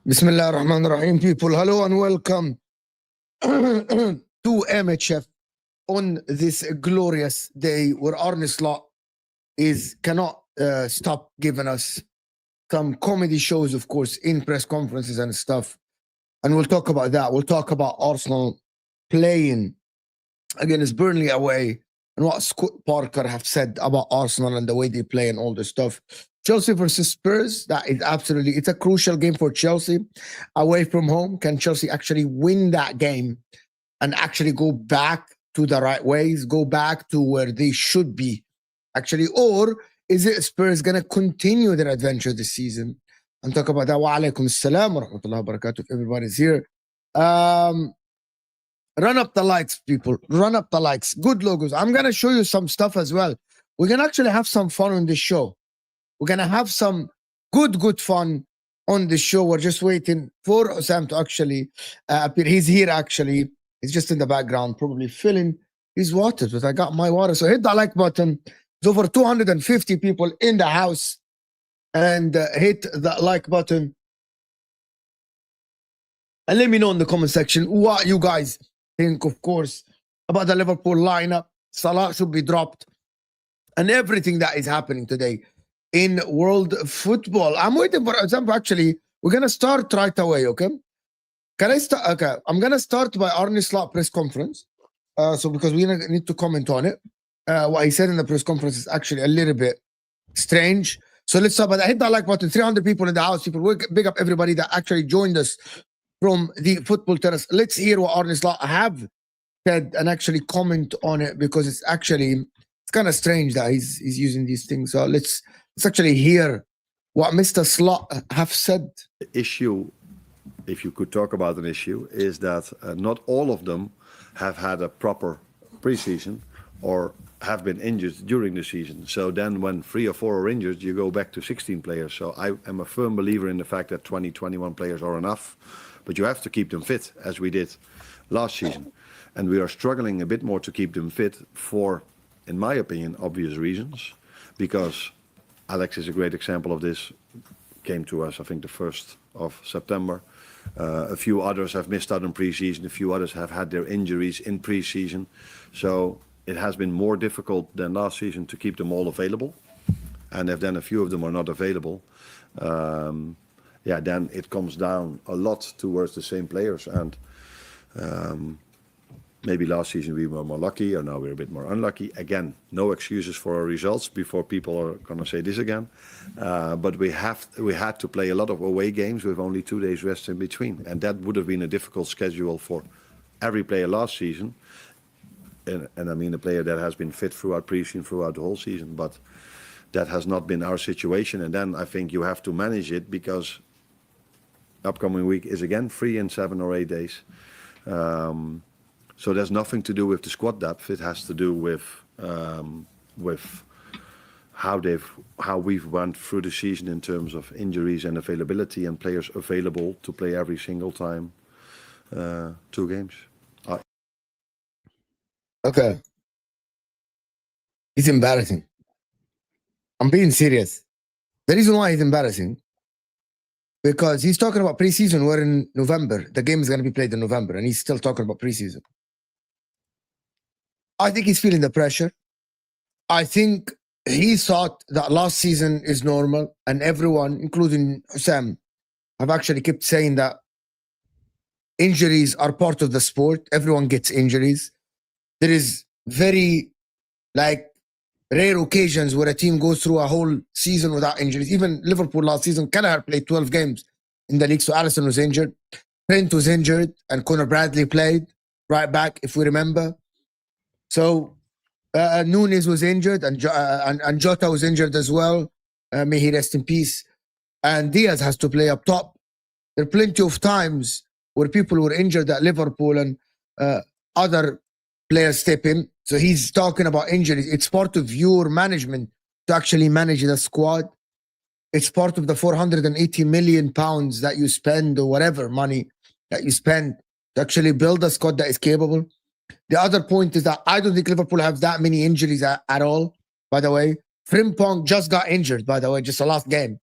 Bismillah ar-Rahman ar-Rahim, people. Hello and welcome to Mhf on this glorious day where Arne Slot cannot stop giving us some comedy shows, of course, in press conferences and stuff. And we'll talk about that. We'll talk about Arsenal playing against Burnley away and what Scott Parker have said about Arsenal and the way they play and all this stuff. Chelsea versus Spurs, that is absolutely, it's a crucial game for Chelsea away from home. Can Chelsea actually win that game and actually go back to the right ways, go back to where they should be actually? Or is it Spurs going to continue their adventure this season? And talk about that. Wa alaikum assalam wa rahmatullahi wa barakatuh. Everybody's here. Run up the likes, people. Run up the likes. Good logos. I'm going to show you some stuff as well. We're going to actually have some fun on this show. We're going to have some good fun on the show. We're just waiting for Osam to actually appear. He's here, actually. He's just in the background, probably filling his water, but I got my water. So hit the like button. There's over 250 people in the house. And hit the like button. And let me know in the comment section what you guys think, of course, about the Liverpool lineup. Salah should be dropped. And everything that is happening today in world football. I'm waiting for example. Actually, we're gonna start right away. Okay, can I start? Okay, I'm gonna start by Arne Slot press conference. So because we need to comment on it. What he said in the press conference is actually a little bit strange. So let's start by that. Hit that like button. 300 people in the house. People, we'll big up everybody that actually joined us from the football terrace. Let's hear what Arne Slot have said and actually comment on it, because it's kind of strange that he's using these things. So let's actually hear what Mr. Slot have said. The issue, if you could talk about an issue, is that not all of them have had a proper preseason or have been injured during the season. So then when 3 or 4 are injured, you go back to 16 players. So I am a firm believer in the fact that 20, 21 players are enough, but you have to keep them fit, as we did last season. And we are struggling a bit more to keep them fit for, in my opinion, obvious reasons, because Alex is a great example of this. Came to us, I think, the 1st of September. A few others have missed out on preseason. A few others have had their injuries in preseason. So it has been more difficult than last season to keep them all available. And if then a few of them are not available, then it comes down a lot towards the same players. And maybe last season we were more lucky, or now we're a bit more unlucky. Again, no excuses for our results before people are going to say this again. But we had to play a lot of away games with only 2 days rest in between. And that would have been a difficult schedule for every player last season, and I mean a player that has been fit throughout preseason, throughout the whole season, but that has not been our situation. And then I think you have to manage it, because upcoming week is again free in 7 or 8 days. So there's nothing to do with the squad depth. It has to do with how we've went through the season in terms of injuries and availability, and players available to play every single time 2 games. Okay. It's embarrassing. I'm being serious. The reason why he's embarrassing, because he's talking about preseason. We're in November. The game is going to be played in November, and he's still talking about preseason. I think he's feeling the pressure. I think he thought that last season is normal, and everyone, including Sam, have actually kept saying that injuries are part of the sport. Everyone gets injuries. There is very, rare occasions where a team goes through a whole season without injuries. Even Liverpool last season, Kelleher played 12 games in the league, so Alisson was injured. Trent was injured, and Conor Bradley played right back, if we remember. So Nunes was injured, and Jota was injured as well. May he rest in peace. And Diaz has to play up top. There are plenty of times where people were injured at Liverpool, and other players step in. So he's talking about injuries. It's part of your management to actually manage the squad. It's part of the 480 million pounds that you spend, or whatever money that you spend, to actually build a squad that is capable. The other point is that I don't think Liverpool have that many injuries at all, by the way. Frimpong just got injured, by the way, just the last game.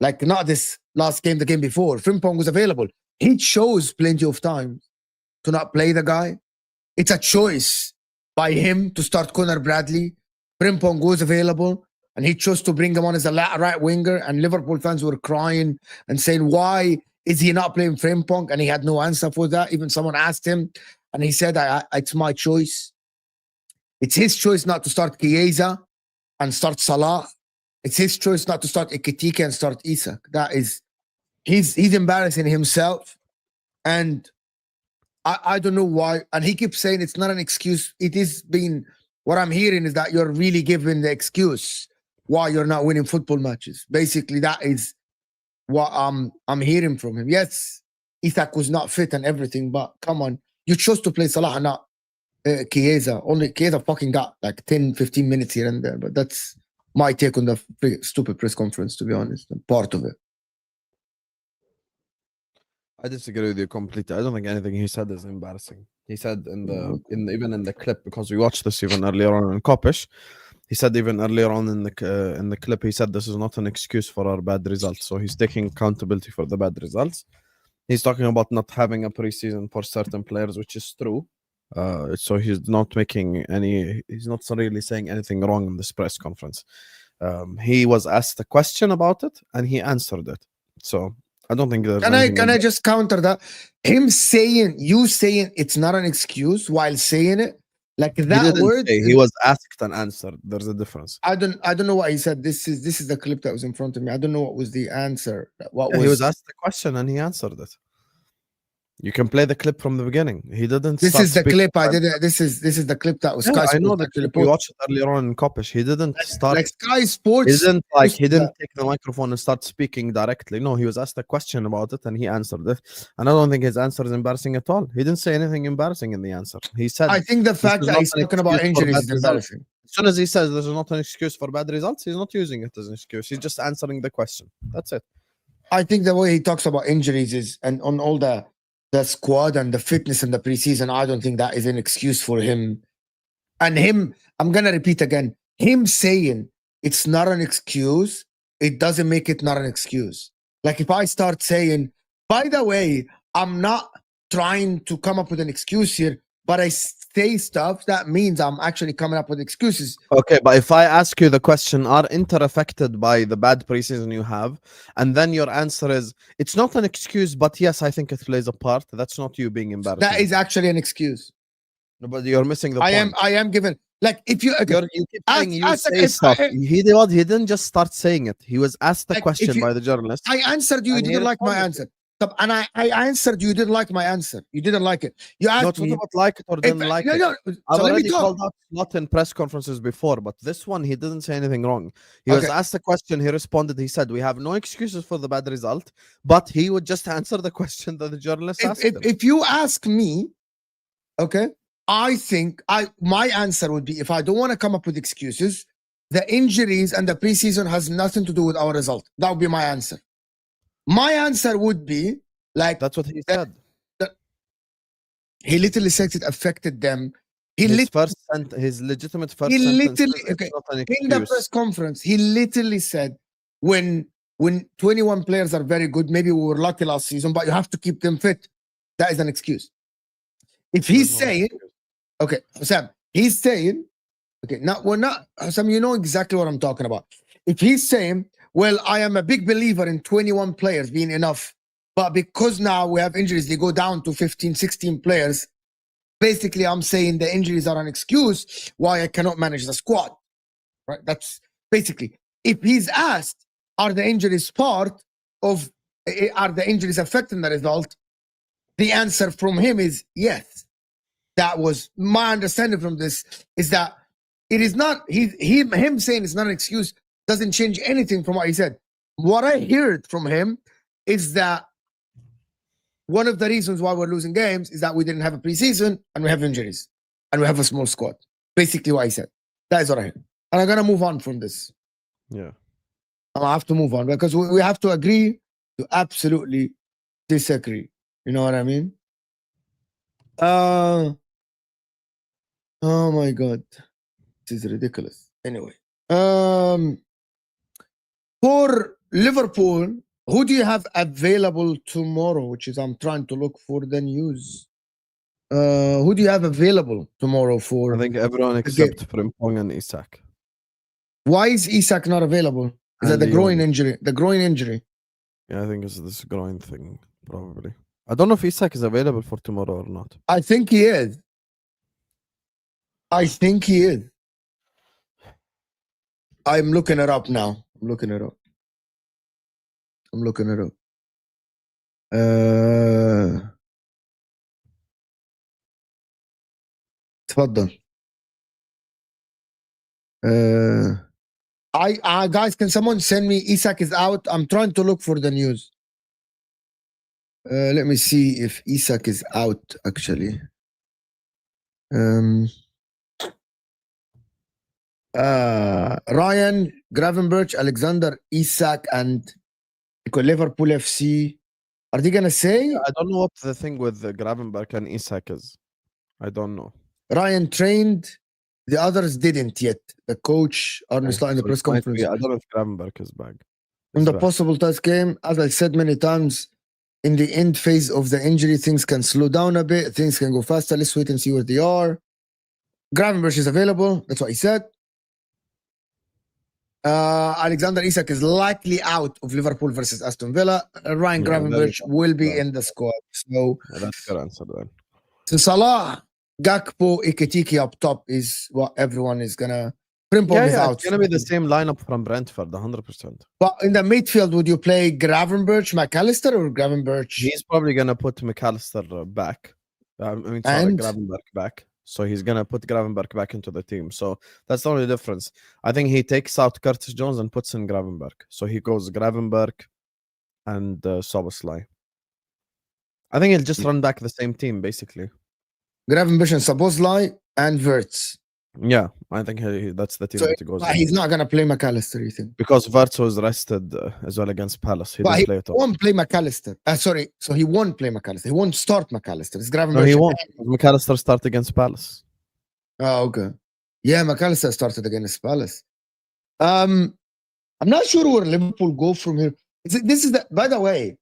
Not this last game, the game before. Frimpong was available. He chose plenty of times to not play the guy. It's a choice by him to start Conor Bradley. Frimpong was available, and he chose to bring him on as a right winger, and Liverpool fans were crying and saying, why is he not playing Frimpong? And he had no answer for that. Even someone asked him, and he said, it's my choice. It's his choice not to start Chiesa and start Salah. It's his choice not to start Ekitike and start Isak. That is, he's embarrassing himself. And I don't know why. And he keeps saying it's not an excuse. It is being, what I'm hearing is that you're really giving the excuse why you're not winning football matches. Basically, that is what I'm hearing from him. Yes, Isak was not fit and everything, but come on. You chose to play Salah and not Chiesa. Only Chiesa fucking got 10, 15 minutes here and there. But that's my take on the stupid press conference, to be honest. And part of it. I disagree with you completely. I don't think anything he said is embarrassing. He said even in the clip, because we watched this even earlier on in Kopish, he said even earlier on in the clip, he said this is not an excuse for our bad results. So he's taking accountability for the bad results. He's talking about not having a preseason for certain players, which is true. So he's not really saying anything wrong in this press conference. He was asked a question about it, and he answered it. So I don't think there's Can I just counter that? You saying it's not an excuse while saying it, that word. He was asked and answered. There's a difference. I don't know what he said. This is the clip that was in front of me. I don't know what was the answer. He was asked the question and he answered it. You can play the cliip from the beginning. He didn't. This is the clip. I did it. This is the clip that was Sky Sports. I know that we watched it earlier on in Kopish. He didn't start. Sky Sports. He didn't take the microphone and start speaking directly. No, he was asked a question about it and he answered it. And I don't think his answer is embarrassing at all. He didn't say anything embarrassing in the answer. He said, I think the fact that he's talking about injuries is embarrassing. As soon as he says there's not an excuse for bad results, he's not using it as an excuse. He's just answering the question. That's it. I think the way he talks about injuries is, and on all the squad and the fitness in the preseason, I don't think that is an excuse for him. And I'm going to repeat again, him saying it's not an excuse, it doesn't make it not an excuse. If I start saying, by the way, I'm not trying to come up with an excuse here, but I say stuff, that means I'm actually coming up with excuses. Okay, but if I ask you the question, are Inter affected by the bad preseason you have? And then your answer is, it's not an excuse, but yes, I think it plays a part. That's not you being embarrassed. That is actually an excuse. No, but you're missing the point. I am given, if you keep saying you say stuff. He didn't just start saying it. He was asked the question by the journalist. I answered you. You didn't like my answer. And I answered. You didn't like my answer. You didn't like it. You No, asked it's not me. about like it or didn't like no, it. no. I've So let me already talk. called out Slot in press conferences before, but this one he didn't say anything wrong. He was Okay. asked a question, he responded, he said, "We have no excuses for the bad result," but he would just answer the question that the journalist asked him. If you ask me, okay, I think my answer would be, if I don't want to come up with excuses, the injuries and the preseason has nothing to do with our result. That would be my answer. My answer would be like, That's what he said. he literally said it affected them. His legitimate first sentence is, okay, it's not an in the press excuse. conference, he literally said, when 21 players are very good, maybe we were lucky last season, but you have to keep them fit. That is an excuse. If he's There's no saying, okay, Sam, he's saying, okay, now we're not, Sam, you know exactly what I'm talking about. If he's saying, well, I am a big believer in 21 players being enough, but because now we have injuries, they go down to 15, 16 players. Basically, I'm saying the injuries are an excuse why I cannot manage the squad. Right? That's basically, if he's asked, are the injuries part of, are the injuries affecting the result? The answer from him is yes. That was my understanding from this, is that it is not, him saying it's not an excuse doesn't change anything from what he said. What I heard from him is that one of the reasons why we're losing games is that we didn't have a preseason and we have injuries and we have a small squad. Basically what I said. That is what I heard. And I'm going to move on from this. Yeah. I have to move on because we have to agree to absolutely disagree. You know what I mean? Oh my God. This is ridiculous. Anyway. For Liverpool, who do you have available tomorrow? Which is, I'm trying to look for the news. Who do you have available tomorrow for? I think everyone except Frimpong and Isak. Why is Isak not available? Is that the groin injury? The groin injury. Yeah, I think it's this groin thing, probably. I don't know if Isak is available for tomorrow or not. I think he is. I think he is. I'm looking it up now. I'm looking it up. تفضل. I guys, can someone send me Isak is out? I'm trying to look for the news. Let me see if Isak is out actually. Ryan, Gravenberch, Alexander, Isak, and Liverpool FC. Are they gonna say? I don't know what the thing with Gravenberch and Isak is. I don't know. Ryan trained, the others didn't yet. The coach Arne Slot in the press conference. I don't know if Gravenberch is back. In the possible test game, as I said many times, in the end phase of the injury, things can slow down a bit, things can go faster. Let's wait and see where they are. Gravenberch is available. That's what he said. Alexander Isak is likely out of Liverpool versus Aston Villa. Ryan Gravenberch will be in the squad. So that's good answer then. So Salah, Gakpo, Ekitiki up top is what everyone is gonna. Frimpong is out. It's gonna be the same lineup from Brentford, 100%. But in the midfield, would you play Gravenberch, McAllister, or Gravenberch? He's probably gonna put McAllister back. Gravenberch back. So he's gonna put Gravenberch back into the team. So that's the only difference. I think he takes out Curtis Jones and puts in Gravenberch. So he goes Gravenberch and Szoboszlai. I think he'll just run back the same team basically. Gravenberch and Szoboszlai and Wirtz. Yeah, I think that's the team that he goes. He's not gonna play McAllister, you think? Because Wirtz was rested as well against Palace. He didn't play at all. Won't play McAllister. Sorry, so he won't play McAllister. He won't start McAllister. It's Gravenberch. No, he won't. McAllister start against Palace. Oh, okay. Yeah, McAllister started against Palace. I'm not sure where Liverpool go from here. By the way,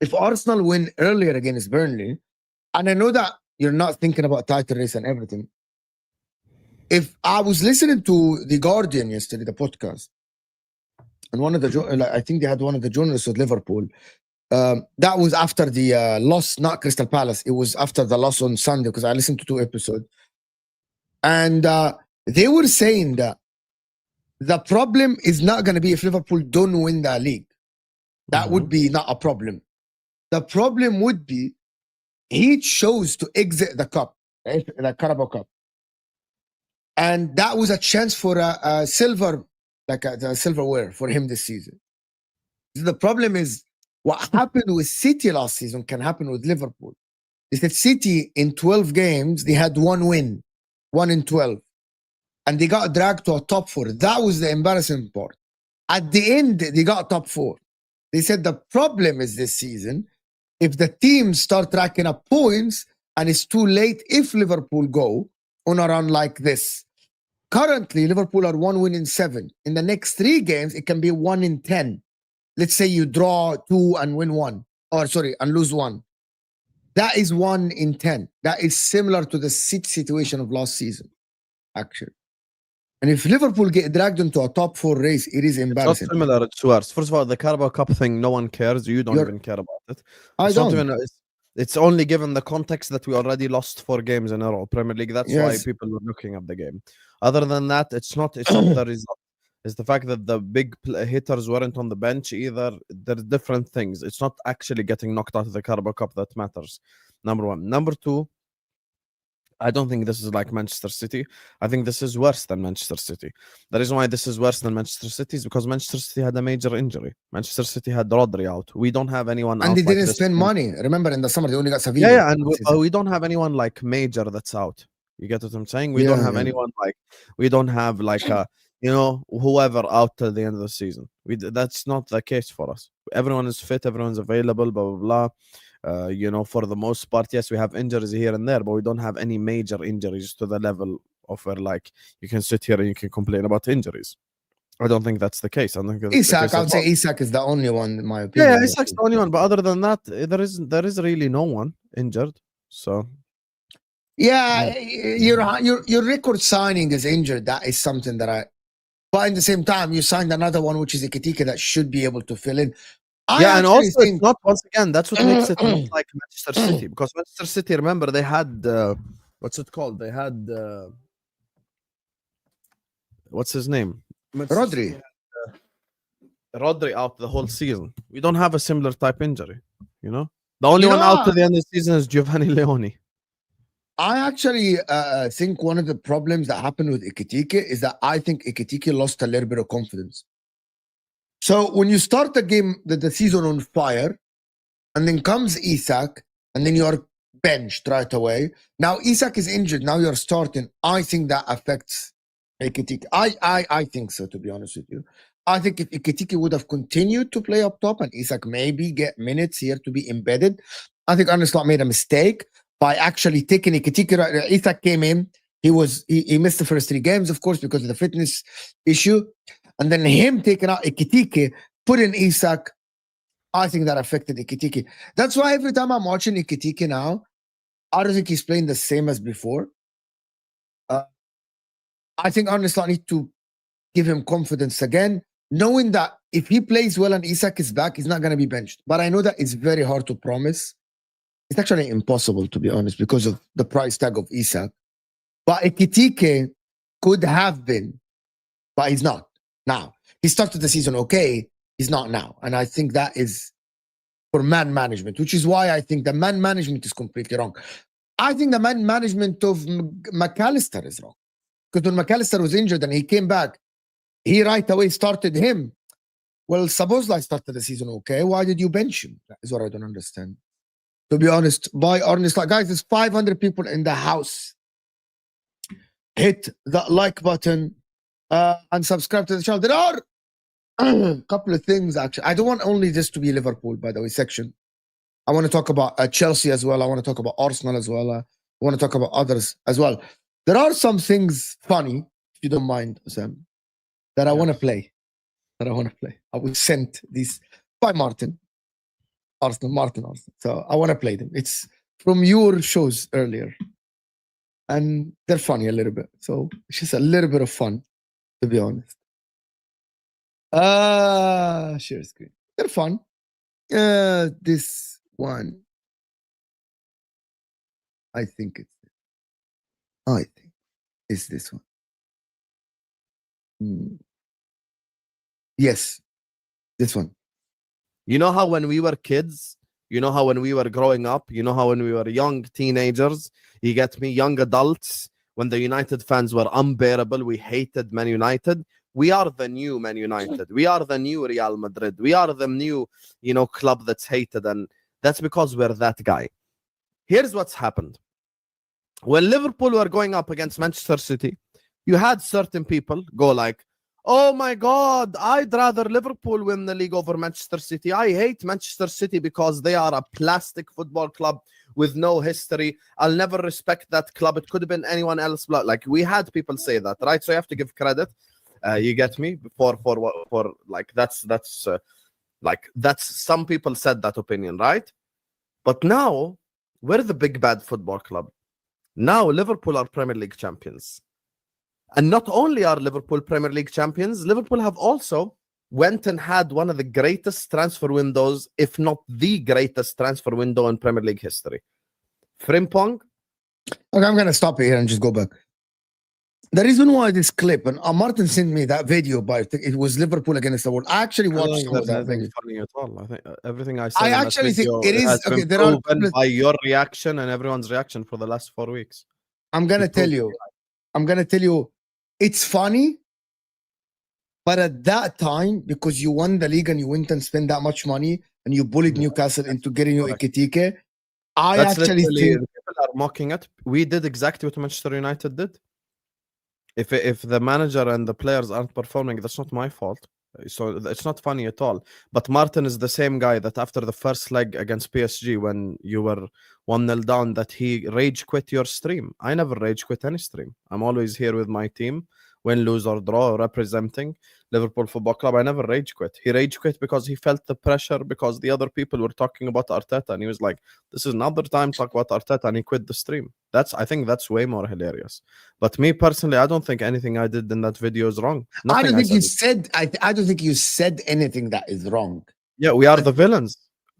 if Arsenal win earlier against Burnley, and I know that you're not thinking about title race and everything. If I was listening to The Guardian yesterday, the podcast, and one of the, I think they had one of the journalists with Liverpool. That was after the loss, not Crystal Palace. It was after the loss on Sunday because I listened to 2 episodes. And they were saying that the problem is not going to be if Liverpool don't win the league. That would be not a problem. The problem would be he chose to exit the cup, right? The Carabao Cup. And that was a chance for a silver, like a silverware for him this season. The problem is what happened with City last season can happen with Liverpool. Is that City in 12 games, they had one win, 1 in 12. And they got dragged to a top 4. That was the embarrassing part. At the end, they got top 4. They said the problem is this season, if the teams start racking up points and it's too late if Liverpool go on a run like this. Currently, Liverpool are 1 win in 7. In the next 3 games, it can be 1 in 10. Let's say you draw 2 and win 1. Or sorry, and lose 1. That is 1 in 10. That is similar to the situation of last season, actually. And if Liverpool get dragged into a top 4 race, it is It's not embarrassing. similar, it's worse. First of all, the Carabao Cup thing, no one cares. You don't You're- even care about it. I It's not don't. even. It's only given the context that we already lost 4 games in a row. Premier League. That's why Yes. people were looking at the game. Other than that, it's not. It's not the result. It's the fact that the big hitters weren't on the bench either. There's different things. It's not actually getting knocked out of the Carabao Cup that matters. Number 1. Number 2. I don't think this is like Manchester City. I think this is worse than Manchester City. The reason why this is worse than Manchester City is because Manchester City had a major injury. Manchester City had Rodri out. We don't have anyone And out they like didn't this. spend money. Remember, in the summer, they only got Sevilla. Yeah, and we don't have anyone like major that's out. You get what I'm saying? We don't Yeah, have yeah. anyone like we don't have like a whoever out till the end of the season. That's not the case for us. Everyone is fit. Everyone's available. Blah blah blah. For the most part, yes, we have injuries here and there, but we don't have any major injuries to the level of where like you can sit here and you can complain about injuries. I don't think that's the case. I don't think that's the Isak, case I at would say all. Isak is the only one, in my opinion. Yeah, Isak's the only one. But other than that, there is really no one injured. So Yeah, your record signing is injured. That is something that But at the same time, you signed another one, which is Iketika, that should be able to fill in. yeah, and also think it's not, once again, that's what makes it not like Manchester City, because Manchester City, remember, they had what's it called? They had what's his name? Manchester City Rodri. had, Rodri out the whole season. We don't have a similar type injury, The only You one out to know, the end of the season is Giovanni Leone. I actually think one of the problems that happened with Ikitike is that I think Ikitike lost a little bit of confidence. So when you start the game, the season on fire, and then comes Isak, and then you're benched right away. Now Isak is injured. Now you're starting. I think that affects Ikitike. I think so, to be honest with you. I think if Ikitike would have continued to play up top and Isak maybe get minutes here to be embedded, I think Arne Slot made a mistake by actually taking Ikitike. Isak came in. He missed the first 3 games, of course, because of the fitness issue. And then him taking out Ikitike, put in Isak, I think that affected Ikitike. That's why every time I'm watching Ikitike now, I don't think he's playing the same as before. I think Arne Slot needs to give him confidence again, knowing that if he plays well and Isak is back, he's not going to be benched. But I know that it's very hard to promise. It's actually impossible, to be honest, because of the price tag of Isak. But Ikitike could have been, but he's not now. He started the season okay. He's not now. And I think that is for man management, which is why I think the man management is completely wrong. I think the man management of McAllister is wrong. Because when McAllister was injured and he came back, he right away started him. Well, Szoboszlai started the season okay. Why did you bench him? That is what I don't understand. To be honest, by Arne Slot, guys, there's 500 people in the house. Hit the like button and subscribe to the channel. There are a couple of things, actually. I don't want only this to be Liverpool, by the way, section. I want to talk about Chelsea as well. I want to talk about Arsenal as well. I want to talk about others as well. There are some things funny, if you don't mind, Sam, that I want to play. I was sent these by Martin. Arsenal. So I want to play them. It's from your shows earlier. And they're funny a little bit. So it's just a little bit of fun, to be honest. Share screen. They're fun. This one. I think it's this one. Yes, this one. You know how when we were kids, You know how when we were growing up, you know how when we were young teenagers, you get me, young adults, when the United fans were unbearable, we hated Man United. We are the new Man United. We are the new Real Madrid. We are the new, club that's hated. And that's because we're that guy. Here's what's happened. When Liverpool were going up against Manchester City, you had certain people go like, oh my God, I'd rather Liverpool win the league over Manchester City. I hate Manchester City because they are a plastic football club with no history. I'll never respect that club. It could have been anyone else. Like, we had people say that, right? So you have to give credit. You get me? For like, that's some people said that opinion, right? But now we're the big bad football club. Now Liverpool are Premier League champions. And not only are Liverpool Premier League champions, Liverpool have also went and had one of the greatest transfer windows, if not the greatest transfer window in Premier League history. Frimpong. Okay, I'm going to stop here and just go back. The reason why this clip, and Martin sent me that video, but it was Liverpool against the world. I actually watched some of that video. Funny at all. I think everything I said. I actually think it is has okay. Been there are proven by your reaction and everyone's reaction for the last 4 weeks. I'm gonna tell you, it's funny, but at that time, because you won the league and you went and spent that much money and you bullied Newcastle into getting you Ekitike, That's actually think people are mocking it. We did exactly what Manchester United did. If the manager and the players aren't performing, that's not my fault. So it's not funny at all. But Martin is the same guy that after the first leg against PSG, when you were 1-0 down, that he rage quit your stream. I never rage quit any stream. I'm always here with my team, win, lose or draw, representing Liverpool Football Club. I never rage quit. He rage quit because he felt the pressure, because the other people were talking about Arteta, and he was like, this is another time to talk about Arteta, and he quit the stream. I think that's way more hilarious. But me personally, I don't think anything I did in that video is wrong. I don't think you said anything that is wrong. Yeah, we are the villains.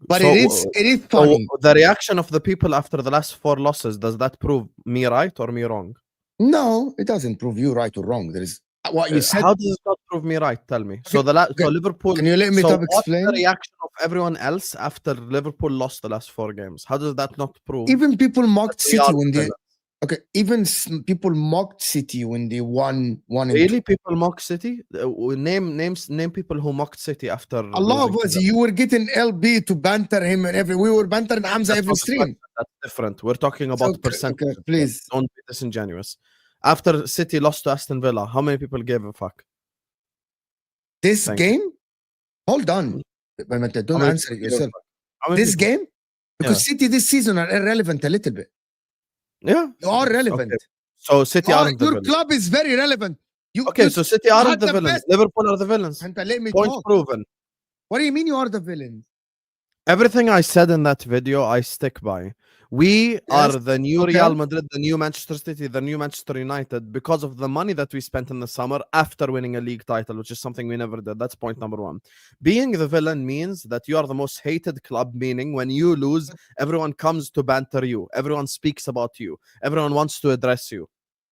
But it is funny. So the reaction of the people after the last 4 losses, does that prove me right or me wrong? No, it doesn't prove you right or wrong. There is what you said. How does it not prove me right? Tell me. So so Liverpool. Can you let me explain? What's the reaction of everyone else after Liverpool lost the last 4 games? How does that not prove? Even people mocked City when they. Okay, even people mocked City when they won. Really, people mock City? Name people who mocked City after. A lot of us. You were getting LB to banter him and we were bantering Hamza every stream. That's different. We're talking about percentage. Okay, please don't be disingenuous. After City lost to Aston Villa, how many people gave a fuck? This game? Hold on. Don't answer it yourself. This game? Because City this season are irrelevant a little bit. Yeah. You are relevant. Okay. So City aren't the villains. Your club is very relevant. So City aren't the villains. Liverpool are the villains. Let me Point talk. proven. What do you mean you are the villains? Everything I said in that video, I stick by. We are the new Real Madrid, the new Manchester City, the new Manchester United, because of the money that we spent in the summer after winning a league title, which is something we never did. That's point number 1. Being the villain means that you are the most hated club, meaning when you lose, everyone comes to banter you. Everyone speaks about you. Everyone wants to address you.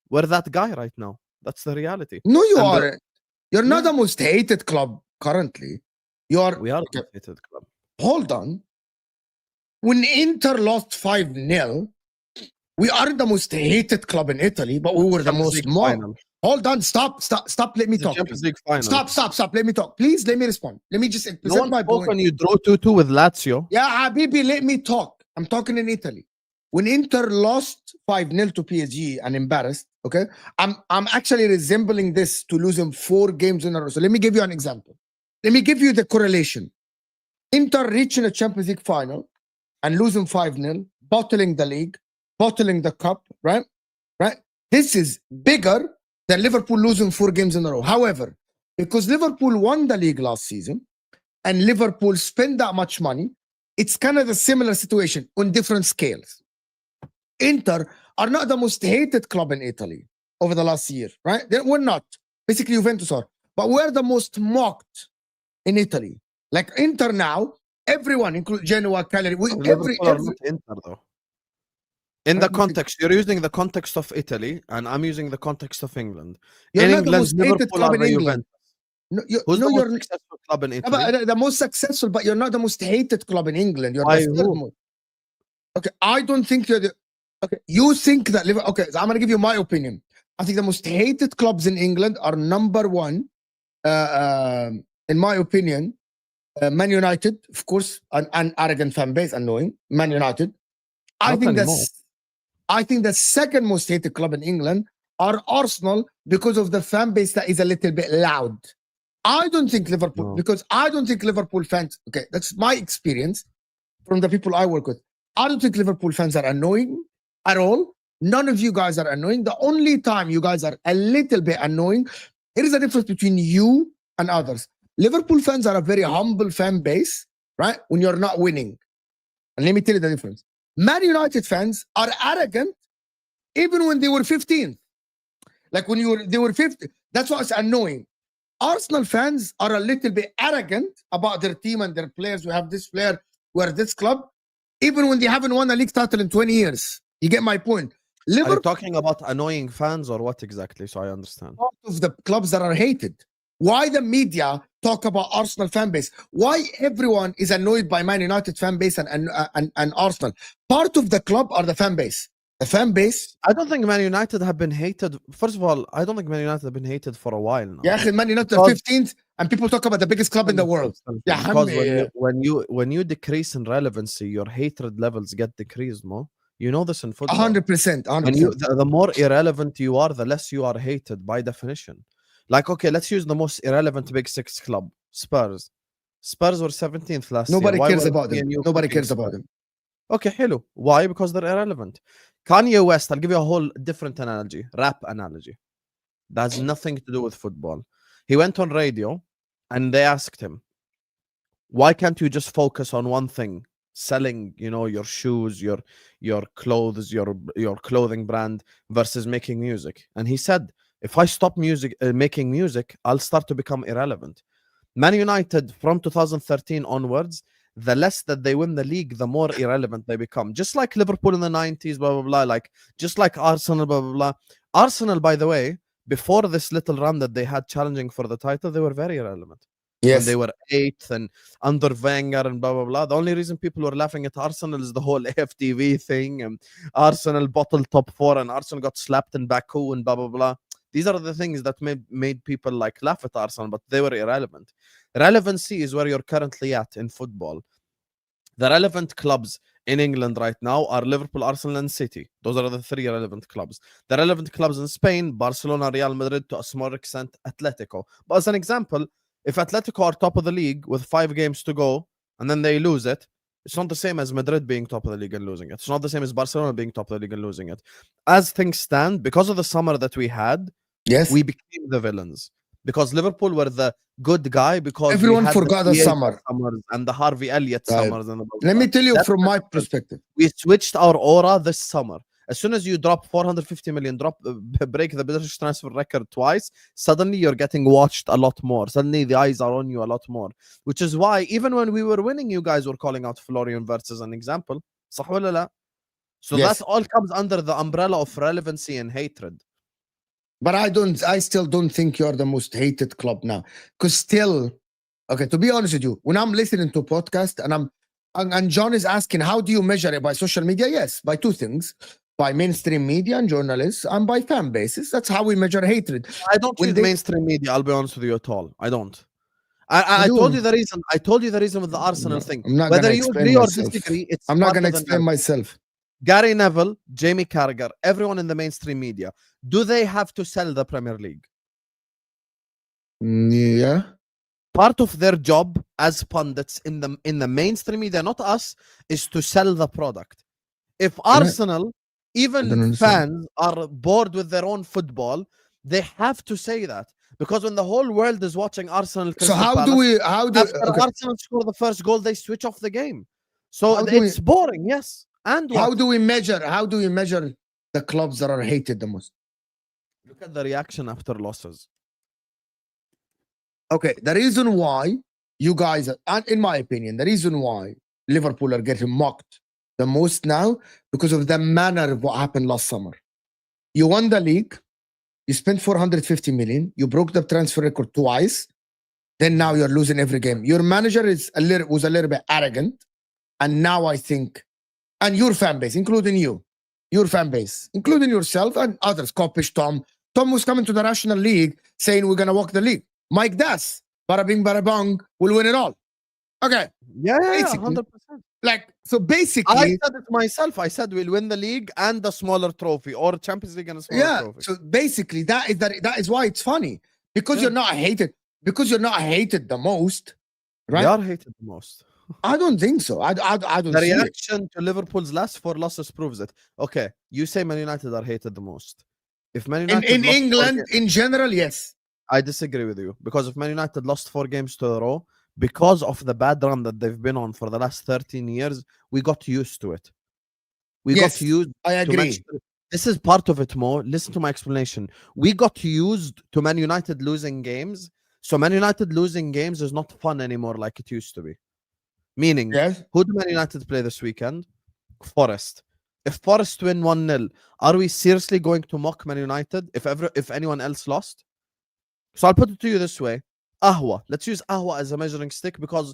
We're that guy right now. That's the reality. No, you aren't. You're not the most hated club currently. We are the most hated club. Hold on. When Inter lost 5-0, we aren't the most hated club in Italy, but we were the most mocked. Hold on, stop. Let me talk. Stop. Let me talk. Please, let me respond. Let me just present my point. When you draw 2-2 with Lazio. Yeah, Habibi, let me talk. I'm talking in Italy. When Inter lost 5-0 to PSG and embarrassed, okay, I'm actually resembling this to losing 4 games in a row. So let me give you an example. Let me give you the correlation. Inter reaching a Champions League final and losing 5-0, bottling the league, bottling the cup, right? This is bigger than Liverpool losing 4 games in a row. However, because Liverpool won the league last season and Liverpool spent that much money, it's kind of a similar situation on different scales. Inter are not the most hated club in Italy over the last year, right? We're not. Basically, Juventus are. But we're the most mocked in Italy. Like Inter now, everyone, including Genoa, Cagliari, Liverpool are not Inter though. In the context, you're using the context of Italy, and I'm using the context of England. You're in not England, the most hated Liverpool club are in the England. No, Who's the you're most successful club in yeah, Italy? but the most successful, but you're not the most hated club in England. You're Why? the third Who? most. Okay, I don't think you're the. Okay, you think that Liverpool. Okay, so I'm gonna give you my opinion. I think the most hated clubs in England are number one, in my opinion, Man United, of course, an arrogant fan base, annoying. Man United. Not anymore. I think the second most hated club in England are Arsenal because of the fan base that is a little bit loud. I don't think Liverpool, No. because I don't think Liverpool fans, okay, that's my experience from the people I work with. I don't think Liverpool fans are annoying at all. None of you guys are annoying. The only time you guys are a little bit annoying, there is a difference between you and others. Liverpool fans are a very humble fan base, right? When you're not winning. And let me tell you the difference. Man United fans are arrogant even when they were 15th. Like when they were 50. That's why it's annoying. Arsenal fans are a little bit arrogant about their team and their players. We have this player, we're this club, even when they haven't won a league title in 20 years. You get my point. Are you Liverpool talking about annoying fans or what exactly? So I understand. part of the clubs that are hated. Why the media talk about Arsenal fan base? Why everyone is annoyed by Man United fan base and Arsenal? Part of the club are the fan base. The fan base. I don't think Man United have been hated. First of all, I don't think Man United have been hated for a while now. Yeah, Man United Because- 15th, and people talk about the biggest club in the world. Yeah, because when you decrease in relevancy, your hatred levels get decreased more. You know this in football. 100%. When you the more irrelevant you are, the less you are hated by definition. Like, okay, let's use the most irrelevant Big Six club, Spurs. Spurs were 17th last Nobody year. Why cares were about me them. and you Nobody picking cares about Spurs? them. Okay, hello. Why? Because they're irrelevant. Kanye West, I'll give you a whole different analogy, rap analogy. That has nothing to do with football. He went on radio and they asked him, why can't you just focus on one thing? Selling, your shoes, your clothes, your clothing brand versus making music. And he said, if I stop making music, I'll start to become irrelevant. Man United from 2013 onwards, the less that they win the league, the more irrelevant they become. Just like Liverpool in the 90s, blah, blah, blah. Like, just like Arsenal, blah, blah, blah. Arsenal, by the way, before this little run that they had challenging for the title, they were very irrelevant. Yes. When they were 8th and under Wenger and blah, blah, blah. The only reason people were laughing at Arsenal is the whole AFTV thing. And Arsenal bottled top 4 and Arsenal got slapped in Baku and blah, blah, blah. These are the things that made people like laugh at Arsenal, but they were irrelevant. Relevancy is where you're currently at in football. The relevant clubs in England right now are Liverpool, Arsenal, and City. Those are the 3 relevant clubs. The relevant clubs in Spain, Barcelona, Real Madrid, to a small extent, Atletico. But as an example, if Atletico are top of the league with 5 games to go, and then they lose it, it's not the same as Madrid being top of the league and losing it. It's not the same as Barcelona being top of the league and losing it. As things stand, because of the summer that we had, Yes. we became the villains. Because Liverpool were the good guy, because Everyone forgot the summer. Summers and the Harvey Elliott Right. summers. And Let me tell you That's from the my difference. perspective. We switched our aura this summer. As soon as you drop 450 million, break the British transfer record twice, suddenly you're getting watched a lot more. Suddenly the eyes are on you a lot more. Which is why even when we were winning, you guys were calling out Florian Wirtz as an example. صح ولا لا? So Yes. that all comes under the umbrella of relevancy and hatred. But I still don't think you're the most hated club now. Because still, okay, to be honest with you, when I'm listening to a podcast and John is asking, how do you measure it? By social media? Yes, by 2 things. By mainstream media and journalists and by fan bases. That's how we measure hatred. I don't When use they- mainstream media, I'll be honest with you at all. I don't. I do. told you the reason. I told you the reason with the Arsenal thing. I'm not Whether gonna you explain agree or myself. disagree, it's I'm not part going to of the explain narrative. myself. Gary Neville, Jamie Carragher, everyone in the mainstream media, do they have to sell the Premier League? Yeah. Part of their job as pundits in the mainstream media, not us, is to sell the product. If Arsenal, don't even understand. fans, are bored with their own football, they have to say that. Because when the whole world is watching Arsenal, So how do we after okay. Arsenal score the first goal, they switch off the game. So How do it's boring, yes. And how what? do we measure the clubs that are hated the most? Look at the reaction after losses. Okay, the reason why you guys are, and in my opinion, the reason why Liverpool are getting mocked the most now because of the manner of what happened last summer. You won the league, you spent 450 million, you broke the transfer record twice, then now you're losing every game. Your manager was a little bit arrogant, and now I think, and your fan base, including you, your fan base, including yourself and others, Kopish, Tom was coming to the National League saying we're gonna walk the league. Mike Das, bada bing, bada bong, will win it all. Okay, Yeah, basically, 100%. like so. I Basically, said it myself. I said we'll win the league and the smaller trophy, or Champions League and a smaller yeah. trophy. So basically, that is why it's funny because Yeah. you're not hated. Because you're not hated the most, right? They are hated the most. I don't think so. I don't The see it. reaction to Liverpool's last 4 losses proves it. Okay, you say Man United are hated the most. If Man United In lost 4 England, games- in general, yes. I disagree with you, because if Man United lost 4 games to a row, because of the bad run that they've been on for the last 13 years, we got used to it. We Yes, got used I to agree. Manchester. This is part of it, Mo. Listen to my explanation. We got used to Man United losing games. So Man United losing games is not fun anymore like it used to be. Meaning, Yes. who do Man United play this weekend? Forest. If Forest win 1-0, are we seriously going to mock Man United if anyone else lost? So I'll put it to you this way. Ahwa. Let's use Ahwa as a measuring stick because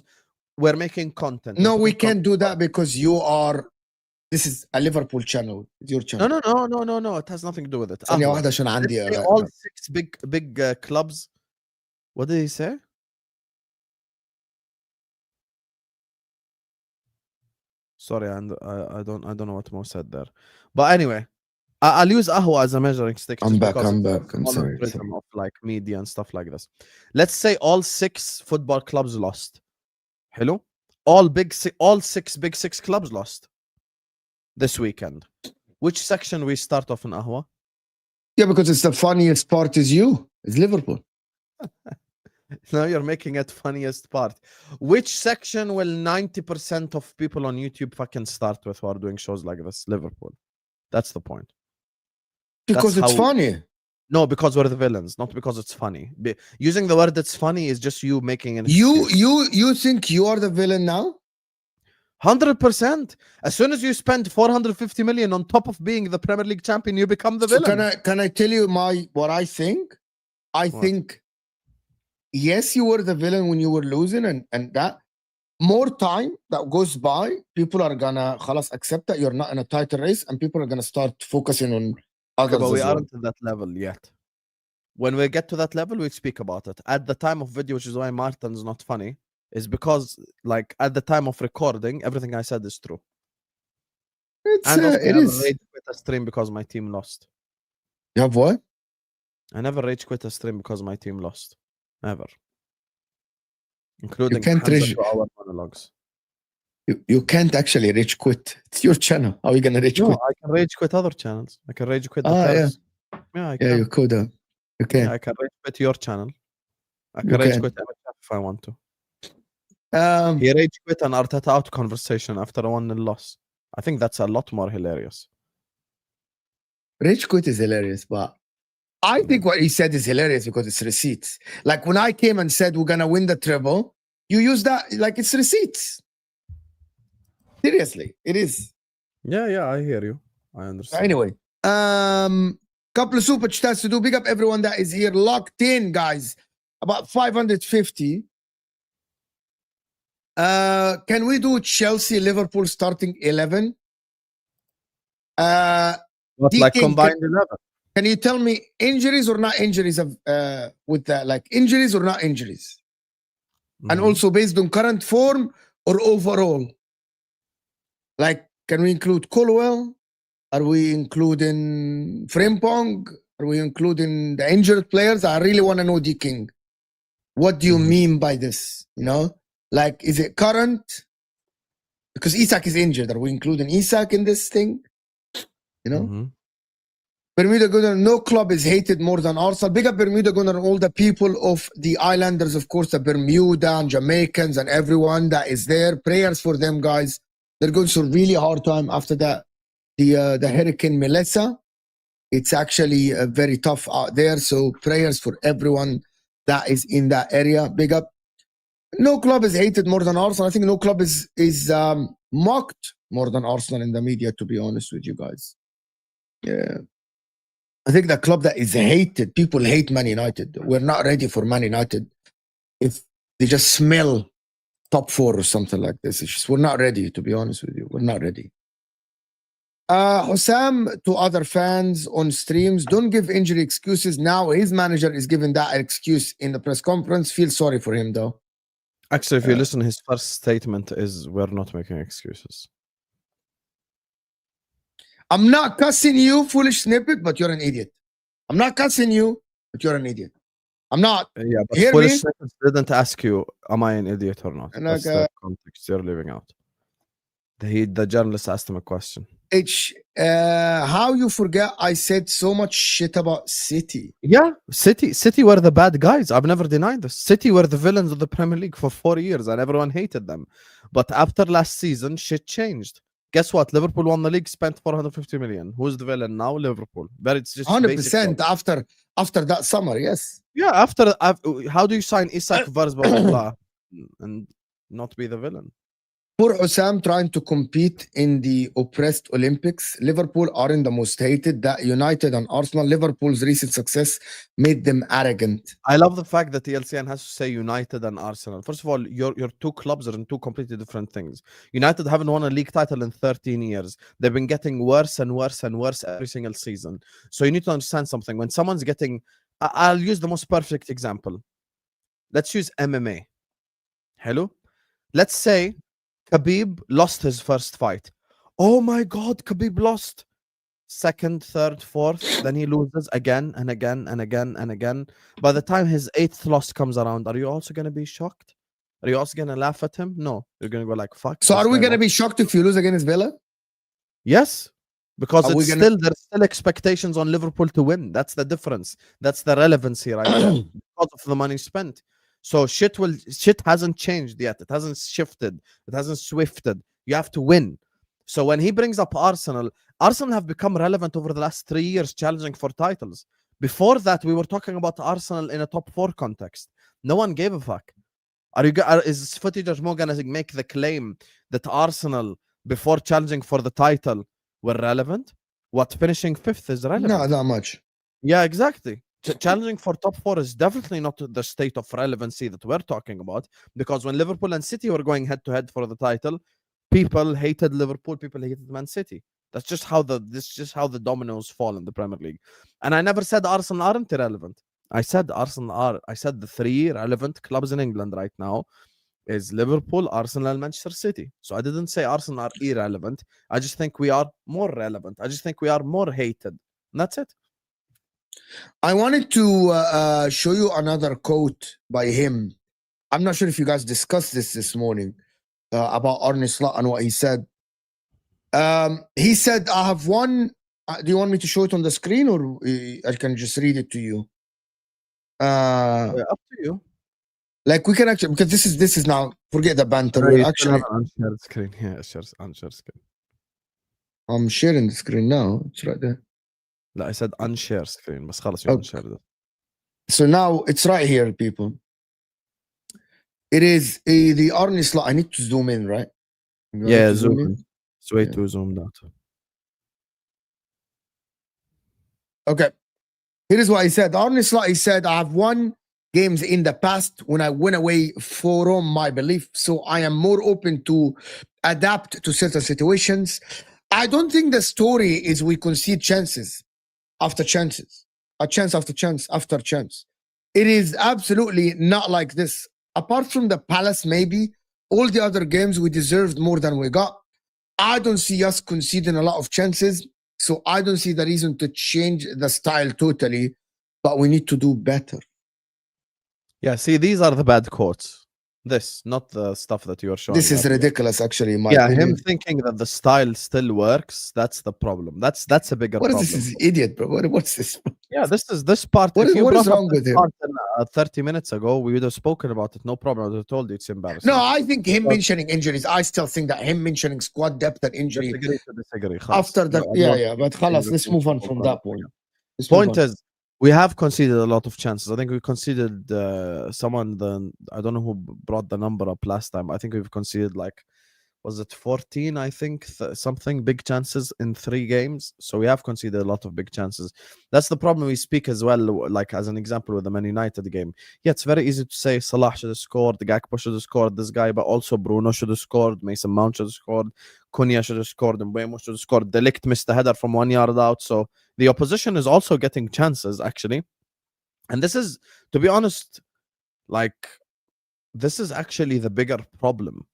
we're making content. No, We're we putting can't do that because you are. This is a Liverpool channel. It's your channel. No. It has nothing to do with it. ثانية Ahwa. واحدة عشان عندي Let's say all 6 big clubs. What did he say? Sorry, and I don't know what Mo said there. But anyway, I'll use Ahwa as a measuring stick. I'm just back. because I'm it's back. I'm all sorry. prism of like media and stuff like this. Let's say all 6 football clubs lost. Hello, all 6 big 6 clubs lost this weekend. Which section we start off in Ahwa? Yeah, because it's the funniest part is you. It's Liverpool. Now you're making it funniest part. Which section will 90% of people on YouTube fucking start with who are doing shows like this? Liverpool. That's the point. Because That's it's how- funny. No, because we're the villains, not because it's funny. Using the word "it's funny" is just you making an You excuse. you think you are the villain now? 100%. As soon as you spend 450 million on top of being the Premier League champion, you become the So villain. can I tell you what I think? I What? think yes, you were the villain when you were losing, and that more time that goes by, people are gonna خلاص accept that you're not in a title race, and people are gonna start focusing on others But we as well. aren't at that level yet. When we get to that level, we speak about it. At the time of video, which is why Martin's not funny, is because like at the time of recording, everything I said is true. It's And also, I it never is. rage quit a stream because my team lost. You have what? I never rage quit a stream because my team lost. Never. Including can't Hamza rage- 2 hour monologues. You can't actually rage quit. It's your channel. How are you gonna rage No, quit? I can rage quit other channels. I can rage quit the Ah, yeah. Terps. Yeah, I Yeah, can. you could. You Yeah, can. I can rage quit your channel. I You can rage can. quit MHF if I want to. He rage quit an Arteta out conversation after a 1-0 loss. I think that's a lot more hilarious. rage quit is hilarious, but I think what he said is hilarious because it's receipts. Like when I came and said we're gonna win the treble, you use that like it's receipts. Seriously, it is. Yeah, I hear you. I understand. Anyway, couple of super chats to do. Big up everyone that is here locked in, guys. About 550. Can we do Chelsea Liverpool starting 11? What, like DK, combined 11? Can you tell me injuries or not injuries of with that, like injuries or not injuries? And Mhm. also based on current form or overall? Like, can we include Colwell? Are we including Frimpong? Are we including the injured players? I really want to know, D King. What do you Mhm. mean by this? You know, like, is it current? Because Isak is injured. Are we including Isak in this thing? You know? Mhm. Bermuda Gunner, no club is hated more than Arsenal. Big up Bermuda Gunner and all the people of the islanders, of course, the Bermuda and Jamaicans and everyone that is there. Prayers for them, guys. They're going through a really hard time after that. The Hurricane Melissa. It's actually very tough out there. So prayers for everyone that is in that area. Big up. No club is hated more than Arsenal. I think no club is mocked more than Arsenal in the media, to be honest with you guys. Yeah. I think the club that is hated, people hate Man United. We're not ready for Man United. If They just smell top 4 or something like this. It's just, we're not ready, to be honest with you. We're not ready. Hussam, to other fans on streams, don't give injury excuses. Now his manager is giving that excuse in the press conference. Feel sorry for him, though. Actually, if you listen, his first statement is, "We're not making excuses." I'm not cussing you, foolish snippet, but you're an idiot. I'm not cussing you, but you're an idiot. I'm not. Yeah, but Hear foolish me? snippets didn't ask you, "Am I an idiot or not?" And That's like, the context you're leaving out. The journalist asked him a question. How you forget I said so much shit about City? Yeah, City were the bad guys. I've never denied this. City were the villains of the Premier League for 4 years, and everyone hated them. But after last season, shit changed. Guess what? Liverpool won the league, spent 450 million. Who's the villain now? Liverpool. But it's just 100% after that summer, yes. Yeah, after how do you sign Isak, blah blah blah, and not be the villain? Poor Osam trying to compete in the oppressed Olympics. Liverpool aren't the most hated. That United and Arsenal, Liverpool's recent success made them arrogant. I love the fact that the LCN has to say United and Arsenal. First of all, your two clubs are in two completely different things. United haven't won a league title in 13 years. They've been getting worse and worse and worse every single season. So you need to understand something. When someone's getting, I'll use the most perfect example. Let's use MMA. Hello? Let's say Khabib lost his first fight. Oh my God, Khabib lost. Second, third, fourth, then he loses again and again and again and again. By the time his 8th loss comes around, are you also going to be shocked? Are you also going to laugh at him? No, you're going to go like, fuck. So are we going to be shocked if you lose against Villa? Yes, because Are we it's gonna- there's still expectations on Liverpool to win. That's the difference. That's the relevancy right there because of the money spent. So shit hasn't changed yet. It hasn't shifted. It hasn't swifted. You have to win. So when he brings up Arsenal have become relevant over the last 3 years, challenging for titles. Before that, we were talking about Arsenal in a top 4 context. No one gave a fuck. Is footage more gonna make the claim that Arsenal, before challenging for the title, were relevant? What, finishing 5th is relevant? No, not much. Yeah, exactly. Challenging for top 4 is definitely not the state of relevancy that we're talking about, because when Liverpool and City were going head to head for the title, people hated Liverpool, people hated Man City. That's just how the dominoes fall in the Premier League. And I never said Arsenal aren't irrelevant. I said Arsenal are. I said the 3 relevant clubs in England right now is Liverpool, Arsenal, and Manchester City. So I didn't say Arsenal are irrelevant. I just think we are more relevant. I just think we are more hated. And that's it. I wanted to show you another quote by him. I'm not sure if you guys discussed this morning about Arne Slot and what he said. He said, I have one. Do you want me to show it on the screen, or I can just read it to you? Up to you. Like we can actually, because this is now, forget the banter. No, We're you still actually, have an unshared screen. Yeah, unshared screen. I'm sharing the screen now. It's right there. لا, I said unshare screen. بس خلص you Okay. unshare it. So now it's right here, people. It is the Arne Slot. I need to zoom in, right? You want me Yeah, to zoom in. It's way Yeah. too zoomed out. Okay. Here is what he said. Arne Slot, he said, I have won games in the past when I went away from my belief. So I am more open to adapt to certain situations. I don't think the story is we concede chances after chances, a chance after chance after chance. It is absolutely not like this. Apart from the Palace, maybe, all the other games we deserved more than we got. I don't see us conceding a lot of chances. So I don't see the reason to change the style totally, but we need to do better. Yeah, see, these are the bad quotes. This, not the stuff that you are showing. This is earlier. ridiculous, actually. In my Yeah, opinion. him thinking that the style still works, that's the problem. That's a bigger What is problem. this? This is idiot, bro. What's this? Yeah, this part. What if is- you what is brought up wrong this with him? part 30 minutes ago, we would have spoken about it. No problem. I would have told you it's embarrassing. No, I think him But- mentioning injuries. I still think that him mentioning squad depth and injury disagree. after that. Yeah. But khalas, let's move on from that point. Let's move Point on. is, we have conceded a lot of chances. I think we conceded I don't know who brought the number up last time. I think we've conceded like was it 14, I think, something big chances in 3 games. So we have conceded a lot of big chances. That's the problem we speak as well, like as an example with the Man United game. Yeah, it's very easy to say Salah should have scored, the Gakpo should have scored, this guy, but also Bruno should have scored, Mason Mount should have scored, Cunha should have scored, and Mbeumo should have scored. De Ligt missed the header from 1 yard out. So the opposition is also getting chances, actually. And this is, to be honest, like, this is actually the bigger problem.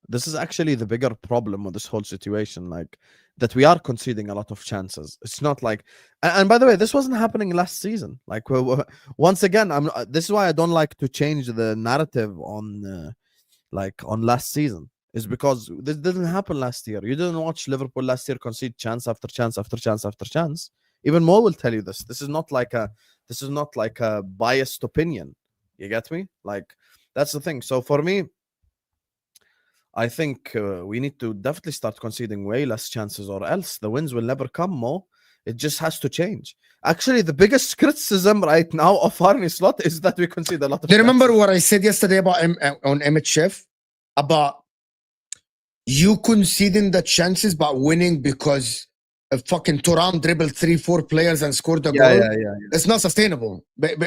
This is actually the bigger problem with this whole situation, like that we are conceding a lot of chances. It's not like, and by the way, this wasn't happening last season. Like, once again, this is why I don't like to change the narrative on on last season, is because this didn't happen last year. You didn't watch Liverpool last year concede chance after chance after chance after chance. Even Mo will tell you this. This is not like a biased opinion. You get me? Like, that's the thing. So for me, I think we need to definitely start conceding way less chances, or else the wins will never come, Mo. It just has to change. Actually, the biggest criticism right now of Arne Slot is that we concede a lot of Do you remember chances. what I said yesterday about on Mhf? About you conceding the chances but winning because a fucking Turan dribbled 3-4 players and scored a goal. Yeah. It's not sustainable. But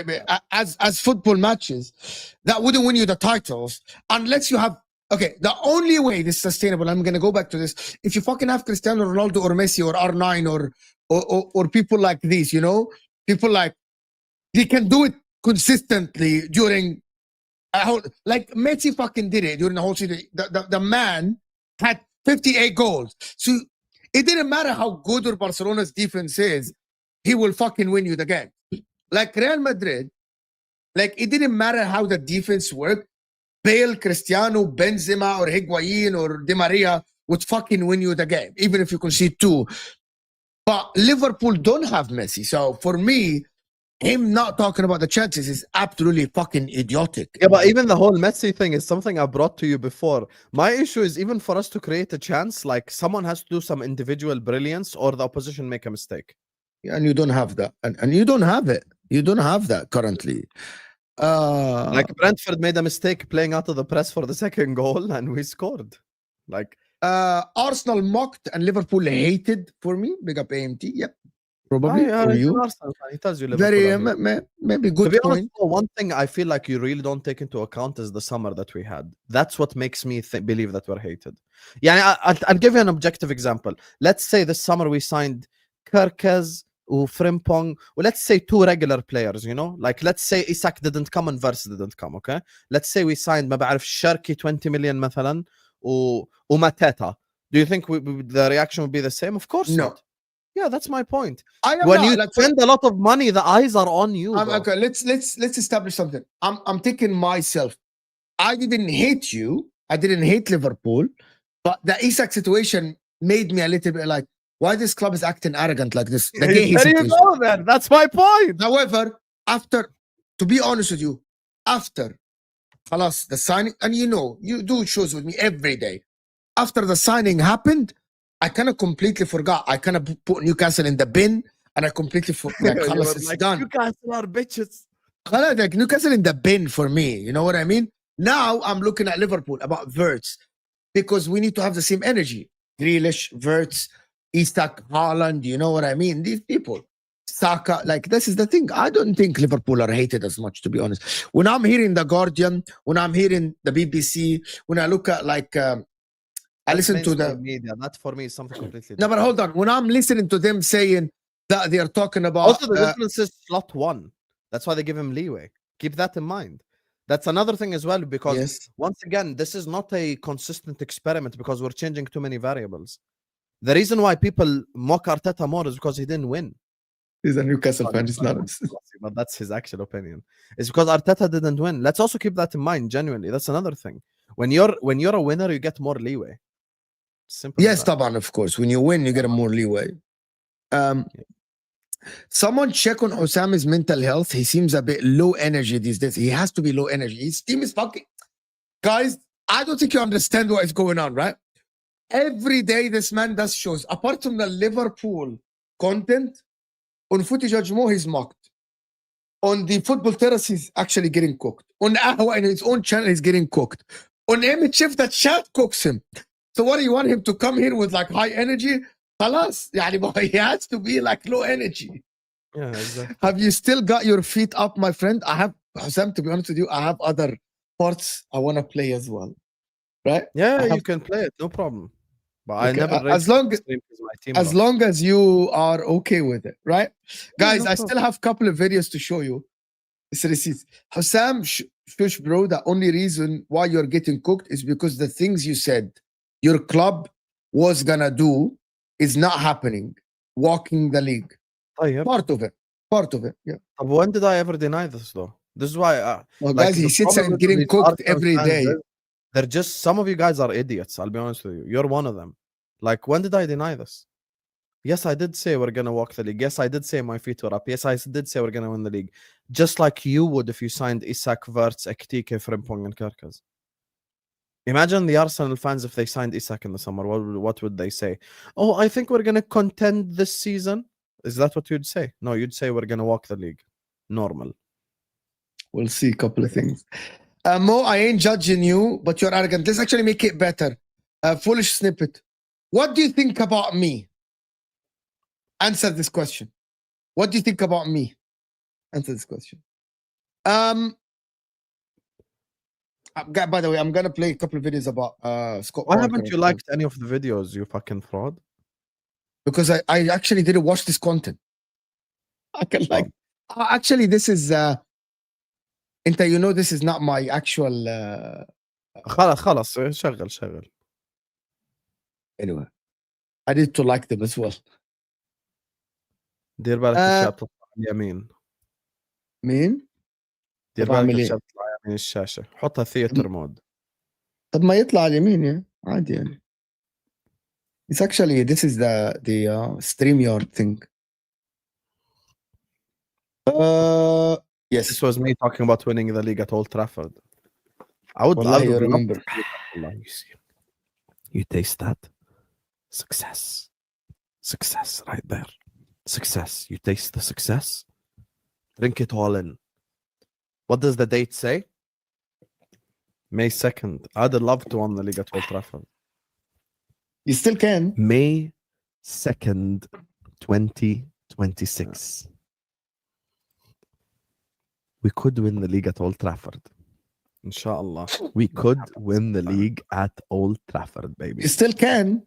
as football matches, that wouldn't win you the titles unless you have. Okay, the only way this is sustainable, I'm going to go back to this, if you fucking have Cristiano Ronaldo or Messi or R9 or people like these, you know, people like, they can do it consistently during a whole, like Messi fucking did it during the whole season. The man had 58 goals. So it didn't matter how good or Barcelona's defense is, he will fucking win you the game. Like Real Madrid, like it didn't matter how the defense worked, Bale, Cristiano, Benzema, or Higuain, or Di Maria would fucking win you the game, even if you concede 2. But Liverpool don't have Messi. So for me, him not talking about the chances is absolutely fucking idiotic. Yeah, but even the whole Messi thing is something I brought to you before. My issue is, even for us to create a chance, like someone has to do some individual brilliance or the opposition make a mistake. Yeah, and you don't have that. And you don't have it. You don't have that currently. Like Brentford made a mistake playing out of the press for the second goal and we scored. Like Arsenal mocked and Liverpool hated for me. Big up AMT. Yep. Probably for you. Arsenal, he tells you Liverpool Very maybe good to be point. honest, one thing I feel like you really don't take into account is the summer that we had. That's what makes me believe that we're hated. Yeah, I'll give you an objective example. Let's say this summer we signed Kerkez, Frimpong, well, let's say 2 regular players, you know, like let's say Isak didn't come and Vers didn't come, okay? Let's say we signed ما بعرف Sharky 20 million مثلا وMateta. Do you think the reaction would be the same? Of course not. Yeah, that's my point. When you spend a lot of money, the eyes are on you. Okay, let's establish something. I'm taking myself. I didn't hate you. I didn't hate Liverpool, but the Isak situation made me a little bit like, why this club is acting arrogant like this? There you go, man. That's my point. However, to be honest with you, after the signing, and you know, you do shows with me every day. After the signing happened, I kind of completely forgot. I kind of put Newcastle in the bin, and I completely forgot. It's done. Newcastle are bitches. Like Newcastle in the bin for me. You know what I mean? Now I'm looking at Liverpool about Wirtz, because we need to have the same energy. Grealish, Wirtz, Isak, Haaland, you know what I mean? These people, Saka, like this is the thing. I don't think Liverpool are hated as much, to be honest. When I'm hearing The Guardian, when I'm hearing the BBC, when I look at I listen to the media. That for me is something completely different. No, but hold on. When I'm listening to them saying that they are talking about also the difference is slot 1. That's why they give him leeway. Keep that in mind. That's another thing as well, because once again, this is not a consistent experiment because we're changing too many variables. The reason why people mock Arteta more is because he didn't win. He's a Newcastle fan. It's not. But that's his actual opinion. It's because Arteta didn't win. Let's also keep that in mind. Genuinely, that's another thing. When you're a winner, you get more leeway. Simple. Yes, Taban, of course. When you win, you get more leeway. Someone check on Osama's mental health. He seems a bit low energy these days. He has to be low energy. His team is fucking. Guys, I don't think you understand what is going on, right? Every day this man does shows. Apart from the Liverpool content, on footage Mo, he's mocked. On the football terrace, he's actually getting cooked. On Ahwa in his own channel, he's getting cooked. On Mhf, the chat cooks him. So what do you want him to come here with like high energy? خلاص يعني he has to be like low energy. Yeah, exactly. Have you still got your feet up, my friend? I have, Hussam, to be honest with you, I have other parts I want to play as well. Right? Yeah, I you have, can play it, no problem. But I okay, never as raced long stream because my team as lost. long as you are okay with it, right? Yeah, Guys, no I problem. still have a couple of videos to show you. It's receipts. Hussam, shush, bro, the only reason why you're getting cooked is because the things you said your club was gonna do is not happening. Walking the league. طيب. Part of it. Part of it. Yeah. But when did I ever deny this though? This is why Well, like guys, he the sits problem and with getting these cooked Arsenal every fans day. is they're just some of you guys are idiots. I'll be honest with you. You're one of them. Like, when did I deny this? Yes, I did say we're gonna walk the league. Yes, I did say my feet were up. Yes, I did say we're gonna win the league. Just like you would if you signed Isak, Verts, Ekitike, Frimpong, and Kerkez. Imagine the Arsenal fans if they signed Isak in the summer. What would they say? Oh, I think we're gonna contend this season. Is that what you'd say? No, you'd say we're gonna walk the league. Normal. We'll see a couple of things. Mo, I ain't judging you, but you're arrogant. Let's actually make it better. Foolish snippet. What do you think about me? Answer this question. What do you think about me? Answer this question. By the way, I'm gonna play a couple of videos about Scott. Why Parker haven't you liked any of the videos, you fucking fraud? because I actually didn't watch this content. I can like actually this is you know this is not my actual خلاص شغل. anyway. I need to like them as well. دير بالك الاشياء بتطلع على اليمين. مين؟ دير طب أعمل بالك إيه؟ الاشياء بتطلع على يمين الشاشة. حطها ثياتر مود. طب ما يطلع على اليمين يا عادي يعني. It's actually this is the StreamYard thing. Yes. This was me talking about winning the league at Old Trafford. I would والله you love remember. to see that. والله, you see. You taste that? Success. Success right there. Success. You taste the success? Drink it all in. What does the date say? May 2nd. I'd love to win the league at Old Trafford. You still can. May 2nd, 2026. We could win the league at Old Trafford. Inshallah. We could win the league at Old Trafford, baby. You still can.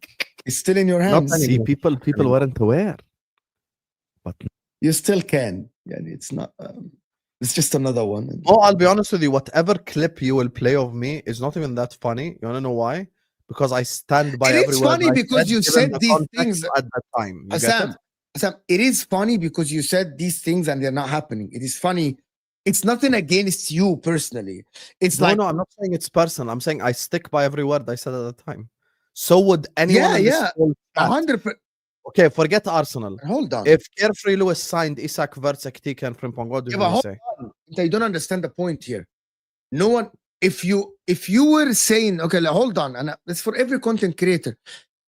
It's still in your hands. See, people weren't aware. But you still can. Yeah, it's not. It's just another one. oh, I'll be honest with you. Whatever clip you will play of me is not even that funny. You wanna know why? Because I stand by every word. It's funny because you said the these things at that time. You Assam, get it? Assam, it is funny because you said these things and they're not happening. It is funny. It's nothing against you personally. It's No, like no, I'm not saying it's personal. I'm saying I stick by every word I said at the time. So would anyone in this whole chat. 100%. Okay, forget Arsenal. Hold on. If Carefree Lewis signed Isak, Verts, Ekitike, and Frimpong, what do you say? You don't understand the point here. No one. If you were saying, okay, hold on, and it's for every content creator.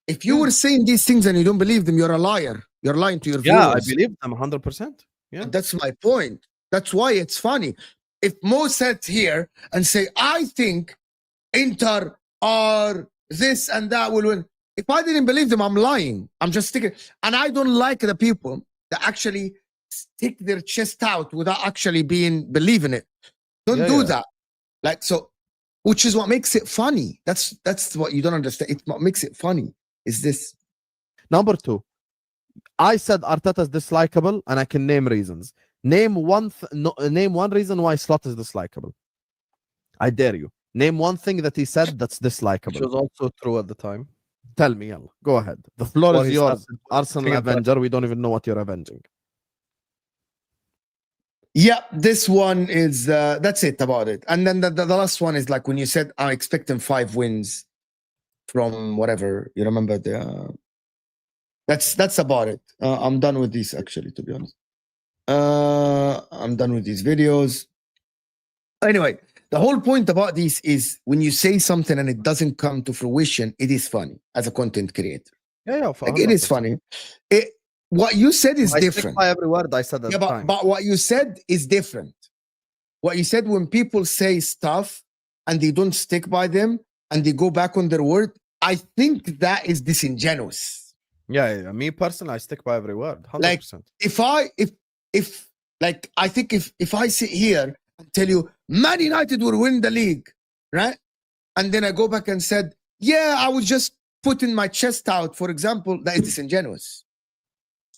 If you were saying these things and you don't believe them, you're a liar. You're lying to your viewers. Yeah, I believe them 100%. Yeah, but that's my point. That's why it's funny. If Mo sat here and say, I think Inter are this and that will win. If I didn't believe them, I'm lying. I'm just sticking. And I don't like the people that actually stick their chest out without actually believing it. Don't do that. Like, so, which is what makes it funny. That's what you don't understand. It's what makes it funny is this. Number 2, I said Arteta's dislikable and I can name reasons. Name one reason why Slot is dislikable. I dare you. Name one thing that he said that's dislikable. Which was also true at the time. Tell me, yalla. Go ahead. The floor is yours. Arsenal Avenger. We don't even know what you're avenging. Yeah, this one is that's it about it. And then the last one is like when you said I'm expecting 5 wins from whatever. You remember the that's about it. I'm done with these actually, to be honest. I'm done with these videos. Anyway, the whole point about this is when you say something and it doesn't come to fruition, it is funny as a content creator. Yeah, like, it is funny. What you said is different. By every word I said at the time. But what you said is different. What you said when people say stuff and they don't stick by them and they go back on their word, I think that is disingenuous. Yeah. Me personally, I stick by every word. 100%. Like if like I think if I sit here and tell you Man United will win the league, right? And then I go back and said, yeah, I was just putting my chest out, for example, that is disingenuous,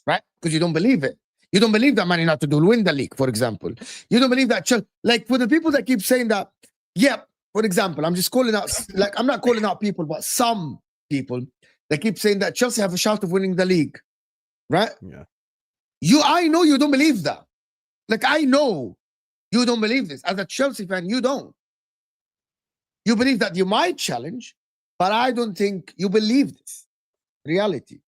right? Because you don't believe it. You don't believe that Man United will win the league, for example. You don't believe that Chelsea, like for the people that keep saying that, yeah, for example, I'm just calling out, like I'm not calling out people, but some people that keep saying that Chelsea have a shot of winning the league, right? Yeah. I know you don't believe that. Like I know you don't believe this. As a Chelsea fan, you don't. You believe that you might challenge, but I don't think you believe this reality.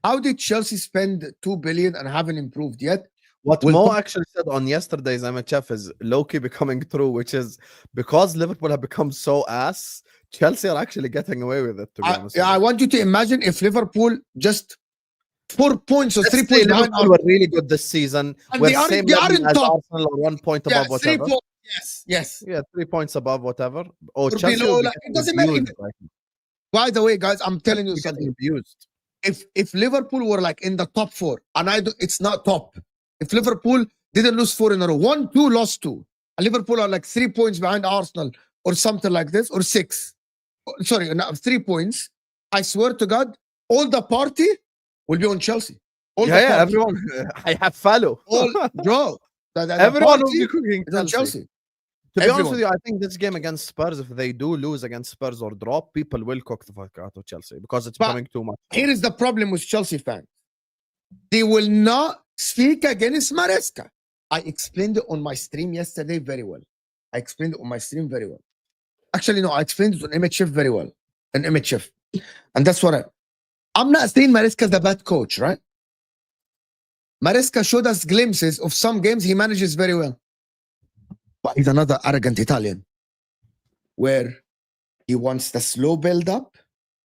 How did Chelsea spend 2 billion and haven't improved yet? What Will Mo Tot- actually said on yesterday's Mhf is low-key becoming true, which is because Liverpool have become so ass, Chelsea are actually getting away with it, to be honest. I want you to imagine if Liverpool just 4 points or Let's 3 say points behind Liverpool were really good this season. and We're they same aren't level as top. Arsenal or 1 point Yeah, above 3 whatever. points. Yes. Yeah, 3 points above whatever. Or Or Chelsea below, will be like, it getting doesn't matter. abused right now. By the way, guys, I'm telling you Chelsea will be something. getting abused. If Liverpool were like in the top 4, and it's not top. If Liverpool didn't lose 4 in a row, 1, 2, lost 2, and Liverpool are like 3 points behind Arsenal or something like this, or 6. Sorry, 3 points. I swear to God, all the party will be on Chelsea. All the party. Everyone. I have follow. All, bro. The Everyone will party be cooking is on Chelsea. Chelsea. To be honest with you, I think this game against Spurs, if they do lose against Spurs or drop, people will cook the fuck out of Chelsea because it's becoming too much. Here is the problem with Chelsea fans. They will not speak against Maresca. I explained it on my stream yesterday very well. Actually, no, I explained it on Mhf very well. And Mhf. And that's what I'm not saying Maresca's a bad coach, right? Maresca showed us glimpses of some games he manages very well. But he's another arrogant Italian where he wants the slow build up.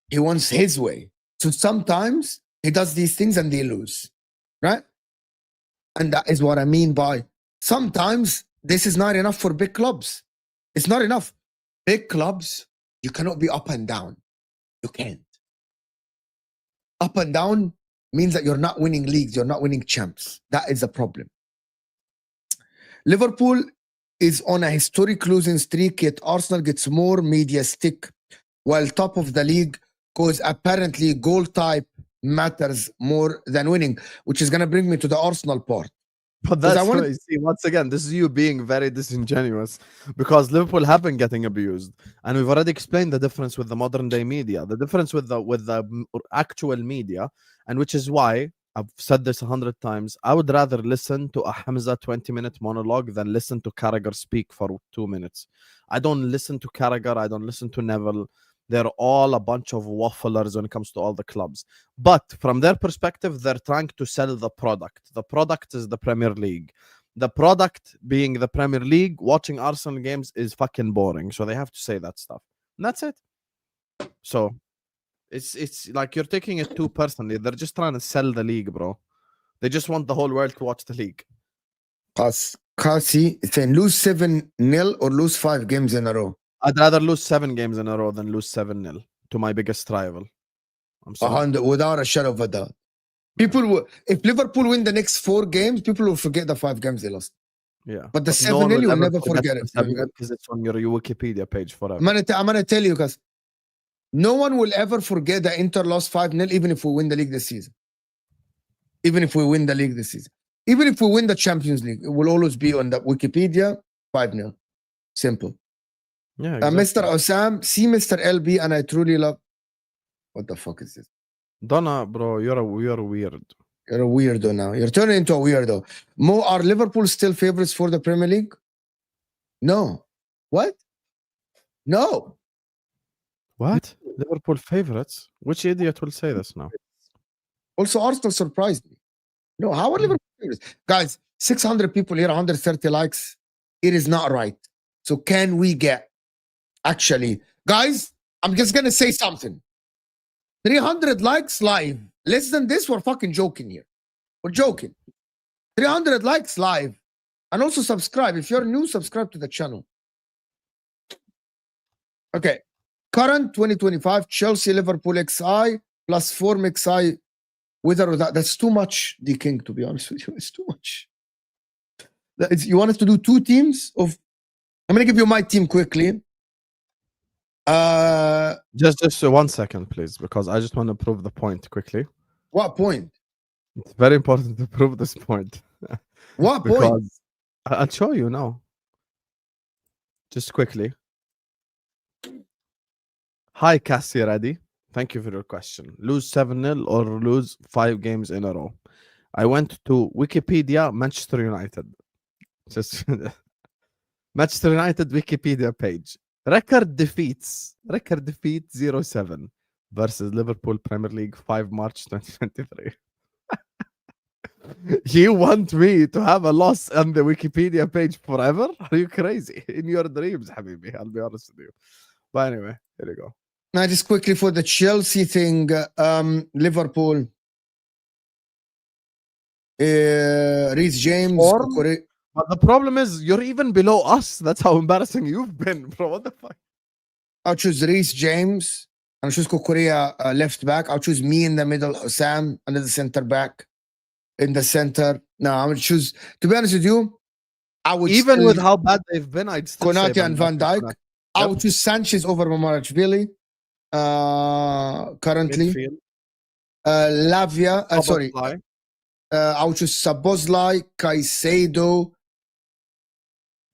He wants his way. So sometimes he does these things and they lose, right? And that is what I mean by sometimes this is not enough for big clubs. It's not enough. Big clubs, you cannot be up and down. You can't. Up and down means that you're not winning leagues, you're not winning champs. That is a problem. Liverpool is on a historic losing streak, yet Arsenal gets more media stick while top of the league, because apparently goal type matters more than winning, which is going to bring me to the Arsenal part. But that's what you see. Once again, this is you being very disingenuous because Liverpool have been getting abused, and we've already explained the difference with the modern day media, the difference with the actual media, and which is why I've said this 100 times. I would rather listen to a Hamza 20-minute monologue than listen to Carragher speak for 2 minutes. I don't listen to Carragher. I don't listen to Neville. They're all a bunch of wafflers when it comes to all the clubs. But from their perspective, they're trying to sell the product. The product is the Premier League. The product being the Premier League, watching Arsenal games is fucking boring. So they have to say that stuff. And that's it. So it's like you're taking it too personally. They're just trying to sell the league, bro. They just want the whole world to watch the league. Kasi, it's saying lose 7-0 or lose 5 games in a row. I'd rather lose 7 games in a row than lose 7-0 to my biggest rival. I'm sorry. Without a shadow of a doubt. People will, if Liverpool win the next 4 games, people will forget the 5 games they lost. Yeah. But the 7-0, you will never forget it. Because it's on your Wikipedia page forever. I'm gonna tell you, guys. No one will ever forget that Inter lost 5-0, even if we win the league this season. Even if we win the Champions League, it will always be on the Wikipedia 5-0. Simple. Yeah, exactly. Mr. Osam, see Mr. LB, and I truly love. What the fuck is this? Donna, bro, you're weird. You're a weirdo now. You're turning into a weirdo. Mo, are Liverpool still favorites for the Premier League? No. What? No. What? Liverpool favorites? Which idiot will say this now? Also, Arsenal surprised me. No, how are Liverpool favorites? Guys, 600 people here, 130 likes. It is not right. So can we get, actually, guys, I'm just going to say something. 300 likes live. Less than this, we're fucking joking here. We're joking. 300 likes live. And also subscribe. If you're new, subscribe to the channel. Okay. Current 2025 Chelsea Liverpool XI plus form XI with or without. That's too much, D King, to be honest with you. It's too much. You want us to do two teams of. I'm going to give you my team quickly. Just 1 second, please, because I just want to prove the point quickly. What point? It's very important to prove this point. What because point? I'll show you now. Just quickly. Hi, Cassie Reddy. Thank you for your question. Lose 7-0 or lose 5 games in a row? I went to Wikipedia, Manchester United. Just Manchester United Wikipedia page. Record defeat 0-7 versus Liverpool Premier League 5 March 2023. You want me to have a loss on the Wikipedia page forever? Are you crazy? In your dreams, Habibi. I'll be honest with you. But anyway, here you go. Now, just quickly for the Chelsea thing, Liverpool. Reece James. But the problem is, you're even below us. That's how embarrassing you've been, bro. What the fuck? I'll choose Reece James. I'll choose Korea left back. I'll choose me in the middle, Sam under the center back. In the center. No, I'm going to choose, to be honest with you, I would even with how bad they've been, I'd still Konate say and Van Dijk. Yep. I would choose Sanchez over Mamarashvili. Currently. Midfield. Lavia. Sorry. Szoboszlai. I would choose Szoboszlai, Caicedo.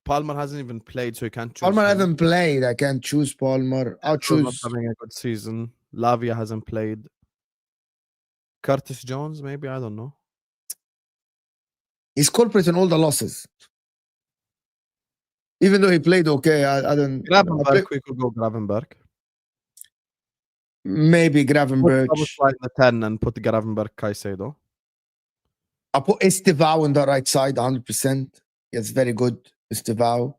Palmer hasn't even played, so you can't choose. Palmer him. hasn't played. I can't choose Palmer. I'll Still choose. not having a good season. Lavia hasn't played. Curtis Jones, maybe, I don't know. He's culprit in all the losses. Even though he played okay, I don't. Gravenberg, we could go Gravenberg. Maybe Gravenberg. Put Szoboszlai in the 10 and put Gravenberg, Caicedo. I'll put Estevao on the right side, 100%. It's very good, Estevao.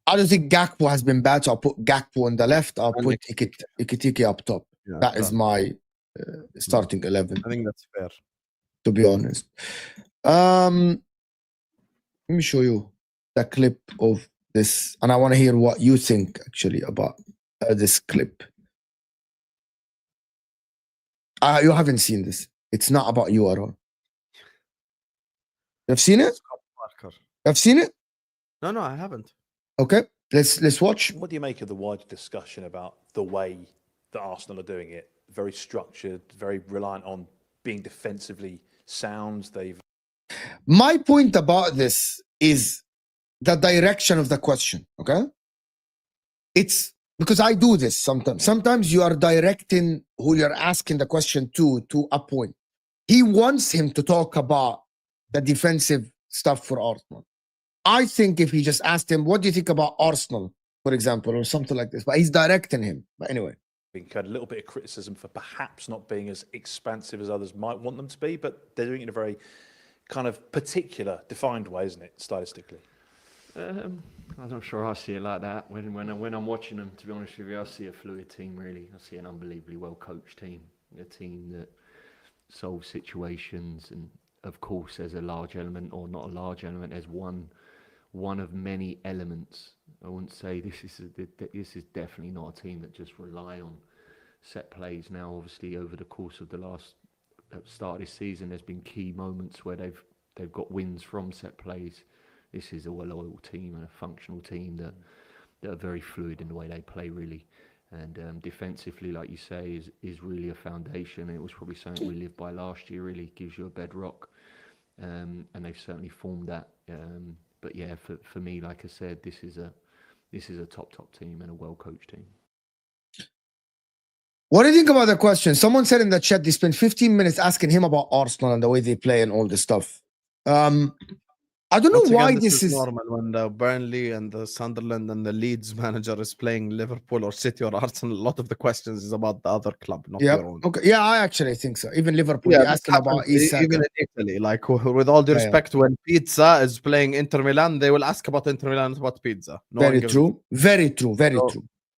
I don't think Gakpo has been bad, so I'll put Gakpo on the left. I'll put Ikitiki up top. Yeah, that is my starting 11. I think that's fair. To be honest. Let me show you the clip of this, and I want to hear what you think actually about this clip. You haven't seen this. It's not about you at all. You've seen it? I've seen it? No, I haven't. Okay, let's watch. What do you make of the wider discussion about the way that Arsenal are doing it? Very structured, very reliant on being defensively sound. My point about this is the direction of the question, okay? It's because I do this sometimes. Sometimes you are directing who you're asking the question to a point. He wants him to talk about the defensive stuff for Arsenal. I think if he just asked him, what do you think about Arsenal, for example, or something like this, but he's directing him. But anyway. We've had a little bit of criticism for perhaps not being as expansive as others might want them to be, but they're doing it in a very kind of particular, defined way, isn't it, stylistically? I'm not sure I see it like that. When I'm watching them, to be honest with you, I see a fluid team, really. I see an unbelievably well-coached team, a team that solves situations, and of course there's a large element, or not a large element, there's one of many elements. I wouldn't say this is definitely not a team that just rely on set plays. Now, obviously, over the course of the start of this season, there's been key moments where they've got wins from set plays. This is a well-oiled team and a functional team that are very fluid in the way they play, really. And defensively, like you say, is really a foundation. It was probably something we lived by last year. Really gives you a bedrock, and they've certainly formed that. But yeah, for me, like I said, this is a top team and a well-coached team. What do you think about the question? Someone said in the chat they spent 15 minutes asking him about Arsenal and the way they play and all this stuff. I don't know why this is normal when the Burnley and the Sunderland and the Leeds manager is playing Liverpool or City or Arsenal. A lot of the questions is about the other club, not your own. Okay. Yeah, I actually think so. Even Liverpool, they asked him about Isak. Even in Italy, like with all due respect, when Pizza is playing Inter Milan, they will ask about Inter Milan, not about Pizza. Very true. Very true.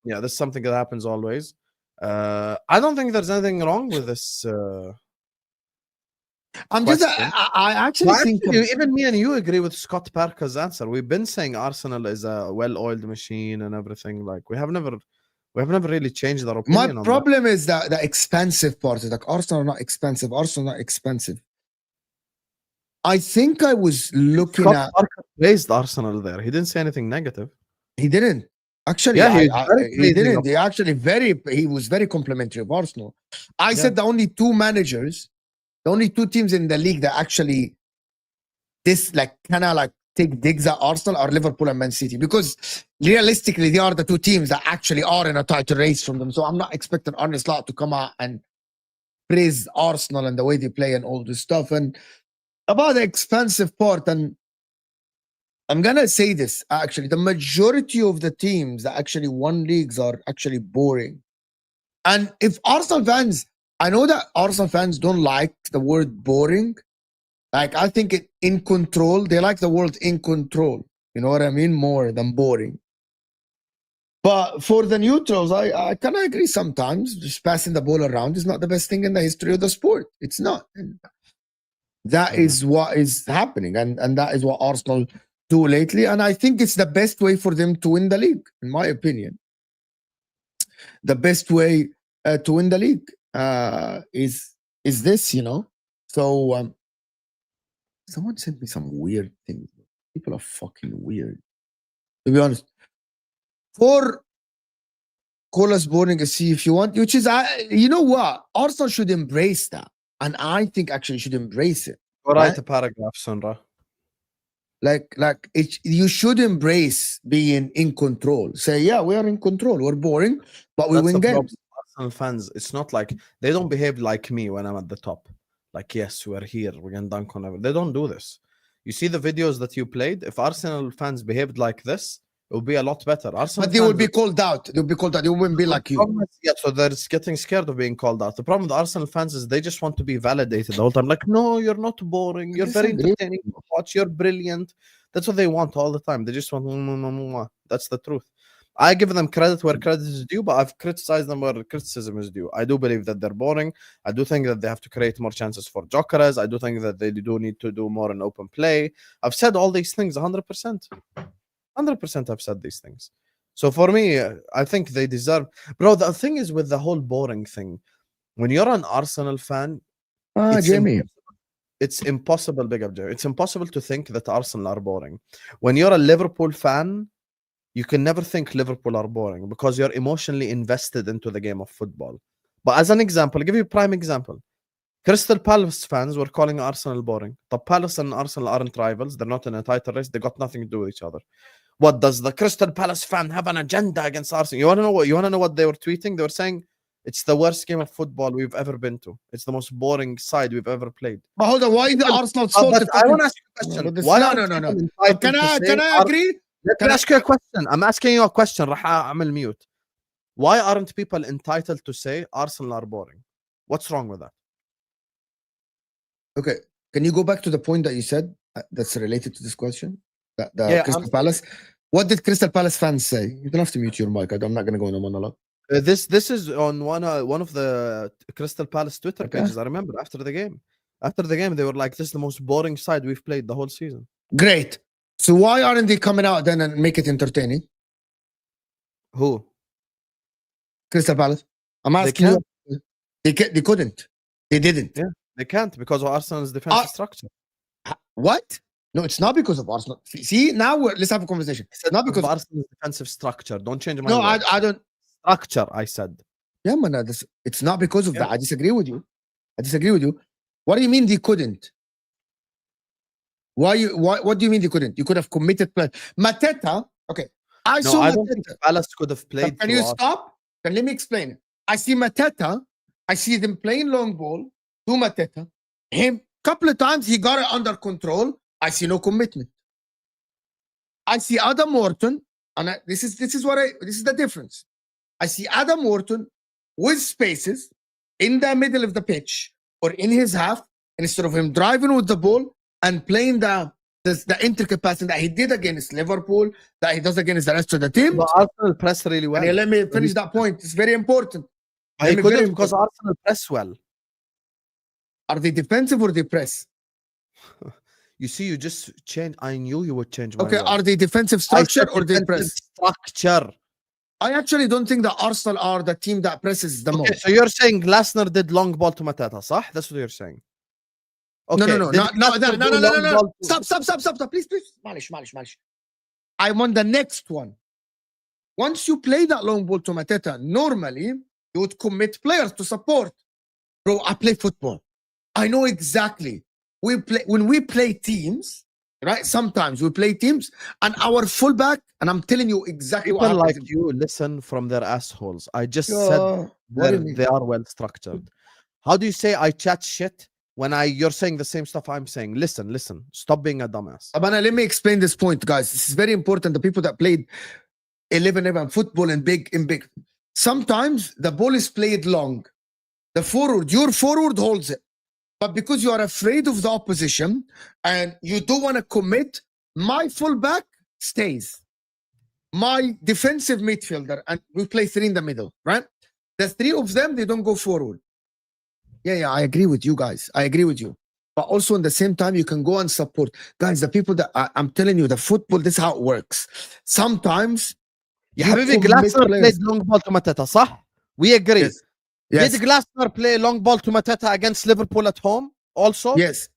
Yeah, this is something that happens always. I don't think there's anything wrong with this. I actually think even me and you agree with Scott Parker's answer. We've been saying Arsenal is a well-oiled machine and everything. Like we have never We have never really changed our My opinion on that. problem is that the expensive part is like Arsenal are not expensive. Arsenal are not expensive. I think I was looking Scott at. Parker praised Arsenal there. He didn't say anything negative. He didn't. Actually, Yeah, he he didn't. He actually he was very complimentary of Arsenal. I said the only two managers, the only two teams in the league that actually kind of take digs at Arsenal are Liverpool and Man City, because realistically they are the two teams that actually are in a title race from them. So I'm not expecting Arne Slot to come out and praise Arsenal and the way they play and all this stuff. And about the expensive part, and I'm gonna say this, actually, the majority of the teams that actually won leagues are actually boring. And if Arsenal fans, I know that Arsenal fans don't like the word boring. Like, I think it in control, they like the word in control. You know what I mean? More than boring. But for the neutrals, I kind of agree sometimes. Just passing the ball around is not the best thing in the history of the sport. It's not. That is what is happening. And that is what Arsenal do lately. And I think it's the best way for them to win the league, in my opinion. The best way to win the league is this, you know? So someone sent me some weird things. People are fucking weird, to be honest. For call us boring, see if you want, which is, you know what? Arsenal should embrace that. And I think actually should embrace it. Go write a paragraph, Sonra. Like you should embrace being in control. Say, yeah, we are in control. We're boring, but we win games. Arsenal fans, it's not like they don't behave like me when I'm at the top. Like, yes, we're here, we're gonna dunk on everyone. They don't do this. You see the videos that you played. If Arsenal fans behaved like this, it would be a lot better. Arsenal but they will be called out. They'll be called out. They wouldn't be like you. Yeah, so they're getting scared of being called out. The problem with the Arsenal fans is they just want to be validated the whole time. Like, no, you're not boring. You're very entertaining to watch. You're brilliant. That's what they want all the time. They just want. That's the truth. I give them credit where credit is due, but I've criticized them where criticism is due. I do believe that they're boring. I do think that they have to create more chances for Jokeres. I do think that they do need to do more in open play. I've said all these things 100%. 100% I've said these things. So for me, I think they deserve. Bro, the thing is with the whole boring thing, when you're an Arsenal fan, Jamie. It's impossible, big up Jerry. It's impossible to think that Arsenal are boring. When you're a Liverpool fan, you can never think Liverpool are boring because you're emotionally invested into the game of football. But as an example, I'll give you a prime example. Crystal Palace fans were calling Arsenal boring. But Palace and Arsenal aren't rivals. They're not in a title race. They got nothing to do with each other. What does the Crystal Palace fan have an agenda against Arsenal? You want to know what they were tweeting? They were saying it's the worst game of football we've ever been to. It's the most boring side we've ever played. But hold on, why is the Arsenal I want to ask you a question. Why no. Can I agree? Let me ask you a question. I'm asking you a question. راح أعمل mute. Why aren't people entitled to say Arsenal are boring? What's wrong with that? Okay, can you go back to the point that you said that's related to this question? Crystal Palace. What did Crystal Palace fans say? You don't have to mute your mic. I'm not going to go in a monologue. This is on one of the Crystal Palace Twitter pages. I remember after the game. After the game, they were like, "This is the most boring side we've played the whole season." Great. So why aren't they coming out then and make it entertaining? Who? Crystal Palace. I'm asking you. They couldn't. They didn't. Yeah, they can't because of Arsenal's defensive structure. What? No, it's not because of Arsenal. See, now let's have a conversation. It's not because of Arsenal's defensive structure. Don't change my No, I don't. Structure, I said. Yeah, man, it's not because of that. I disagree with you. What do you mean they couldn't? What do you mean they couldn't? You could have committed play. Mateta, okay. I don't think Palace could have played. Can you stop? Let me explain it. I see Mateta. I see them playing long ball to Mateta. Him, couple of times he got it under control. I see no commitment. I see Adam Morton, and this is the difference. I see Adam Morton with spaces in the middle of the pitch or in his half, instead of him driving with the ball and playing the intricate passing that he did against Liverpool, that he does against the rest of the team. But Arsenal press really well. And let me finish that point. It's very important. He couldn't because Arsenal press well. Are they defensive or they press? You see, you just change. I knew you would change my Okay, word. are they defensive structure or they press? Structure. I actually don't think that Arsenal are the team that presses the Okay, most. so you're saying Glasner did long ball to Mateta, صح? That's what you're saying. Okay. No, did no, Glasner no, do no, long no. ball to- Stop. Please. Manish. I want the next one. Once you play that long ball to Mateta, normally you would commit players to support. Bro, I play football. I know exactly. When we play teams, right? Sometimes we play teams, and our fullback, and I'm telling you exactly People what like happens. you listen from their assholes. I just said What do you mean? they are well structured. How do you say I chat shit when you're saying the same stuff I'm saying? Listen. Stop being a dumbass. Abana, let me explain this point, guys. This is very important. The people that played 11 football in big. Sometimes the ball is played long. Your forward holds it. But because you are afraid of the opposition and you don't want to commit, my fullback stays. My defensive midfielder, and we play three in the middle, right? The three of them, they don't go forward. Yeah, I agree with you guys. I agree with you. But also in the same time, you can go and support. Guys, the people that I'm telling you, the football, this is how it works. Sometimes يا you حبيبي commit Glasner players. played long ball to Mateta, صح? We agree. Yes. Did Glasner play long ball to Mateta against Liverpool at home also? Yes.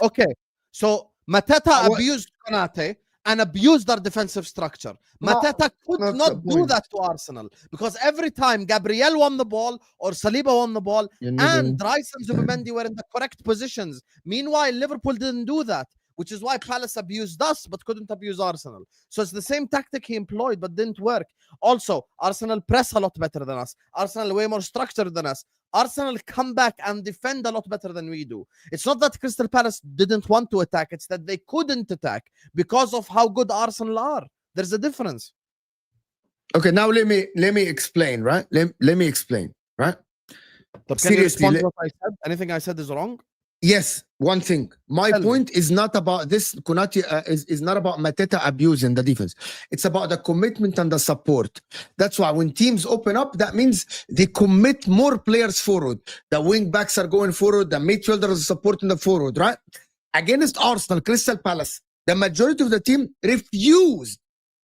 Okay. So Mateta What- abused Konate and abused our defensive structure. No, Mateta could that's not the do point. that to Arsenal because every time Gabriel won the ball or Saliba won the ball and Rice and Zubimendi were in the correct positions. Meanwhile, Liverpool didn't do that, which is why Palace abused us but couldn't abuse Arsenal. So it's the same tactic he employed but didn't work. Also, Arsenal press a lot better than us. Arsenal way more structured than us. Arsenal come back and defend a lot better than we do. It's not that Crystal Palace didn't want to attack, it's that they couldn't attack because of how good Arsenal are. There's a difference. Okay, now let me explain, right? Let me explain, right? But can you Seriously, respond to what I said? Anything I said is wrong? Yes, one thing. My Tell me. point is not about this. Konate is not about Mateta abusing the defense. It's about the commitment and the support. That's why when teams open up, that means they commit more players forward. The wing backs are going forward. The midfielders are supporting the forward, right? Against Arsenal, Crystal Palace, the majority of the team refused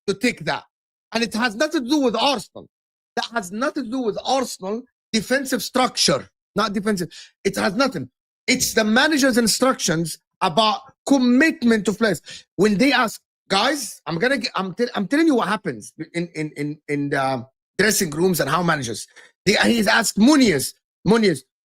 to take that. And it has nothing to do with Arsenal. That has nothing to do with Arsenal defensive structure, not defensive. It has nothing. It's the manager's instructions about commitment to players. When they ask, guys, I'm telling you what happens in the dressing rooms and how managers. He's asked Muniz,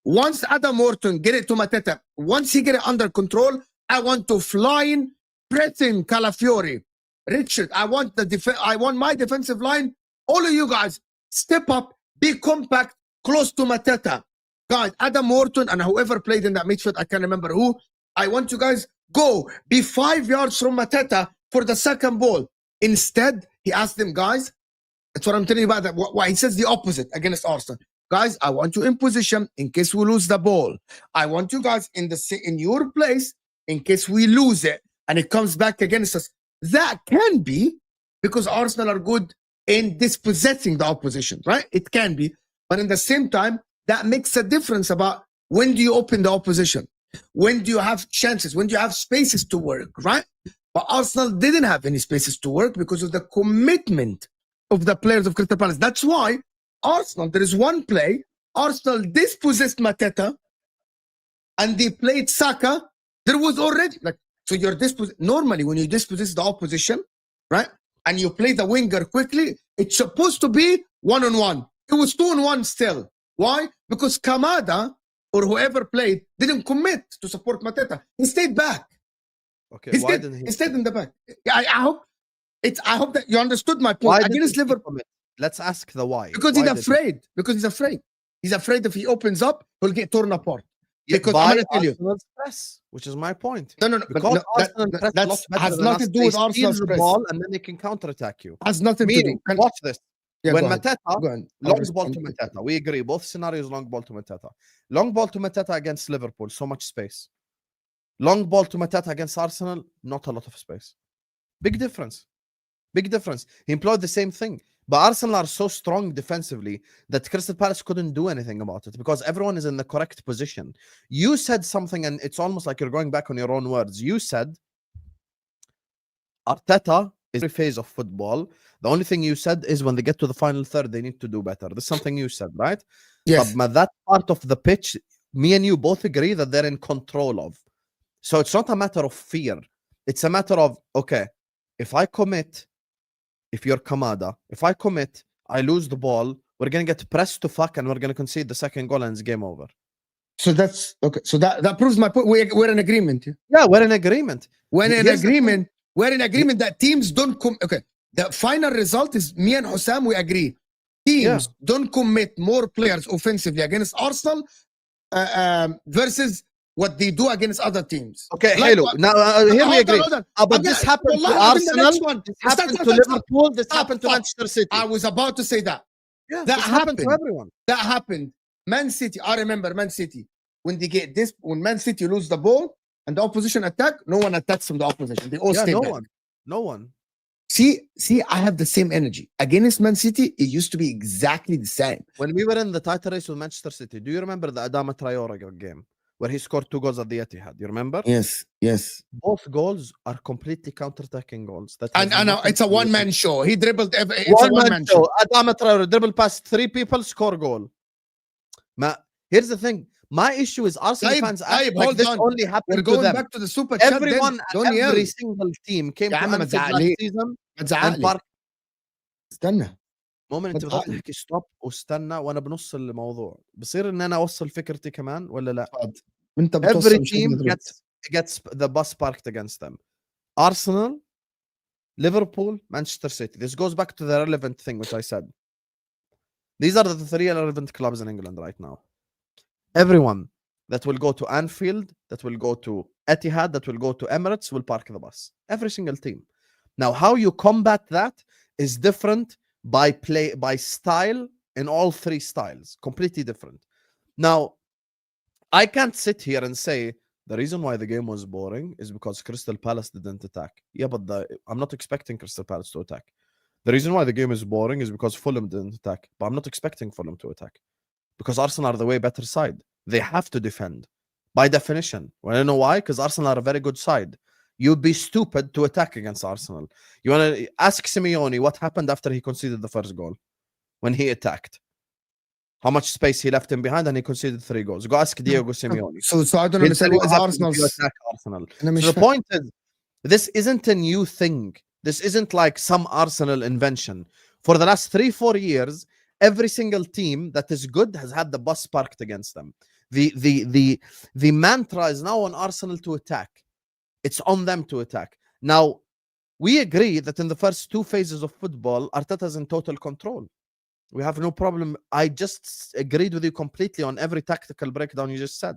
once Adam Morton get it to Mateta, once he get it under control, I want to fly in, pressing Calafiori, Richard. I want my defensive line. All of you guys step up, be compact, close to Mateta. Guys, Adam Morton and whoever played in that midfield, I can't remember who. I want you guys go be 5 yards from Mateta for the second ball. Instead, he asked them, guys, that's what I'm telling you about. That why he says the opposite against Arsenal. Guys, I want you in position in case we lose the ball. I want you guys in your place in case we lose it and it comes back against us. That can be because Arsenal are good in dispossessing the opposition, right? It can be, but in the same time, that makes a difference about when do you open the opposition? When do you have chances? When do you have spaces to work, right? But Arsenal didn't have any spaces to work because of the commitment of the players of Crystal Palace. That's why Arsenal, there is one play, Arsenal dispossessed Mateta and they played Saka. There was already, so you're normally when you dispossess the opposition, right? And you play the winger quickly, it's supposed to be 1-on-1. It was 2-on-1 still. Why? Because Kamada or whoever played didn't commit to support Mateta. He stayed back. Okay, He stayed in the back. I hope that you understood my point. Why Against didn't he Liverpool, commit? Let's ask the why. because Why he's afraid. Because he's afraid. He's afraid if he opens up, he'll get torn apart. Because I'm by going to tell you. Arsenal's press, which is my point. No. Because But Arsenal press a lot better has than nothing us, to do they with steal Arsenal's the press. ball and then they can counterattack you. Has nothing Meaning, to do. watch this. Yeah, when go ahead. Mateta, Go ahead. long ball to Mateta. We agree. Both scenarios, long ball to Mateta. Long ball to Mateta against Liverpool, so much space. Long ball to Mateta against Arsenal, not a lot of space. Big difference. Big difference. He employed the same thing. But Arsenal are so strong defensively that Crystal Palace couldn't do anything about it because everyone is in the correct position. You said something, and it's almost like you're going back on your own words. You said Arteta is every phase of football. The only thing you said is when they get to the final third, they need to do better. That's something you said, right? Yes. But that part of the pitch, me and you both agree that they're in control of. So it's not a matter of fear. It's a matter of, okay, if I commit, if you're Kamada, if I commit, I lose the ball, we're going to get pressed to fuck and we're going to concede the second goal and it's game over. So that's okay. So that proves my point. We're in agreement. Yeah, we're in agreement. We're in Here's the thing. agreement. We're in agreement that teams don't come. Okay. The final result is me and Hussam, we agree. Teams don't commit more players offensively against Arsenal versus what they do against other teams. Okay, Like, hello. Now, here we agree. Hold on. But this happened to Wallahi, the next Arsenal, one. this Stop, happened stop, to stop, Liverpool, this stop, happened to stop. Manchester City. I was about to say that. Yeah, That this happened to happened. everyone. That happened. Man City, I remember Man City. When they get this, when Man City lose the ball and the opposition attack, no one attacks from the opposition. They all Yeah, stay no back. one. No one. See, I have the same energy. Against Man City, it used to be exactly the same. When we were in the title race with Manchester City, do you remember the Adama Traore game where he scored 2 goals at the Etihad? You remember? Yes, yes. Both goals are completely counter-attacking goals. That And has nothing it's a to do with one-man it. show. He dribbled. It's a One-man one-man show. Adama Traore dribble past 3 people, score goal. Here's the thing. My issue is Arsenal fans act like hold this on. only We're happened to going them. back to the super chat. Everyone, Don't yell. every single team came يا to عم ما Anfield تزعقلي. last season ما and تزعقلي. park. استنى. مؤمن انت ما بدك تزعقلي. تحكي ستوب واستنى وانا بنص الموضوع بصير ان انا اوصل فكرتي كمان ولا لا؟ انت Every بتوصل مش team هتقدر. gets the bus parked against them. Arsenal, Liverpool, Manchester City. This goes back to the relevant thing which I said. These are the 3 relevant clubs in England right now. Everyone that will go to Anfield, that will go to Etihad, that will go to Emirates will park the bus. Every single team. Now, how you combat that is different by style in all 3 styles. Completely different. Now, I can't sit here and say the reason why the game was boring is because Crystal Palace didn't attack. Yeah, but I'm not expecting Crystal Palace to attack. The reason why the game is boring is because Fulham didn't attack. But I'm not expecting Fulham to attack. Because Arsenal are the way better side. They have to defend. By definition. Want to know why? Because Arsenal are a very good side. You'd be stupid to attack against Arsenal. You want to ask Simeone what happened after he conceded the first goal. When he attacked. How much space he left him behind and he conceded 3 goals. Go ask Diego Simeone. So I don't He'll understand tell you what is what happens if Arsenal's. you attack Arsenal. أنا مش So the فاهم. point is, this isn't a new thing. This isn't like some Arsenal invention. For the last 3-4 years, every single team that is good has had the bus parked against them. The mantra is now on Arsenal to attack. It's on them to attack. Now, we agree that in the first 2 phases of football, Arteta's in total control. We have no problem. I just agreed with you completely on every tactical breakdown you just said.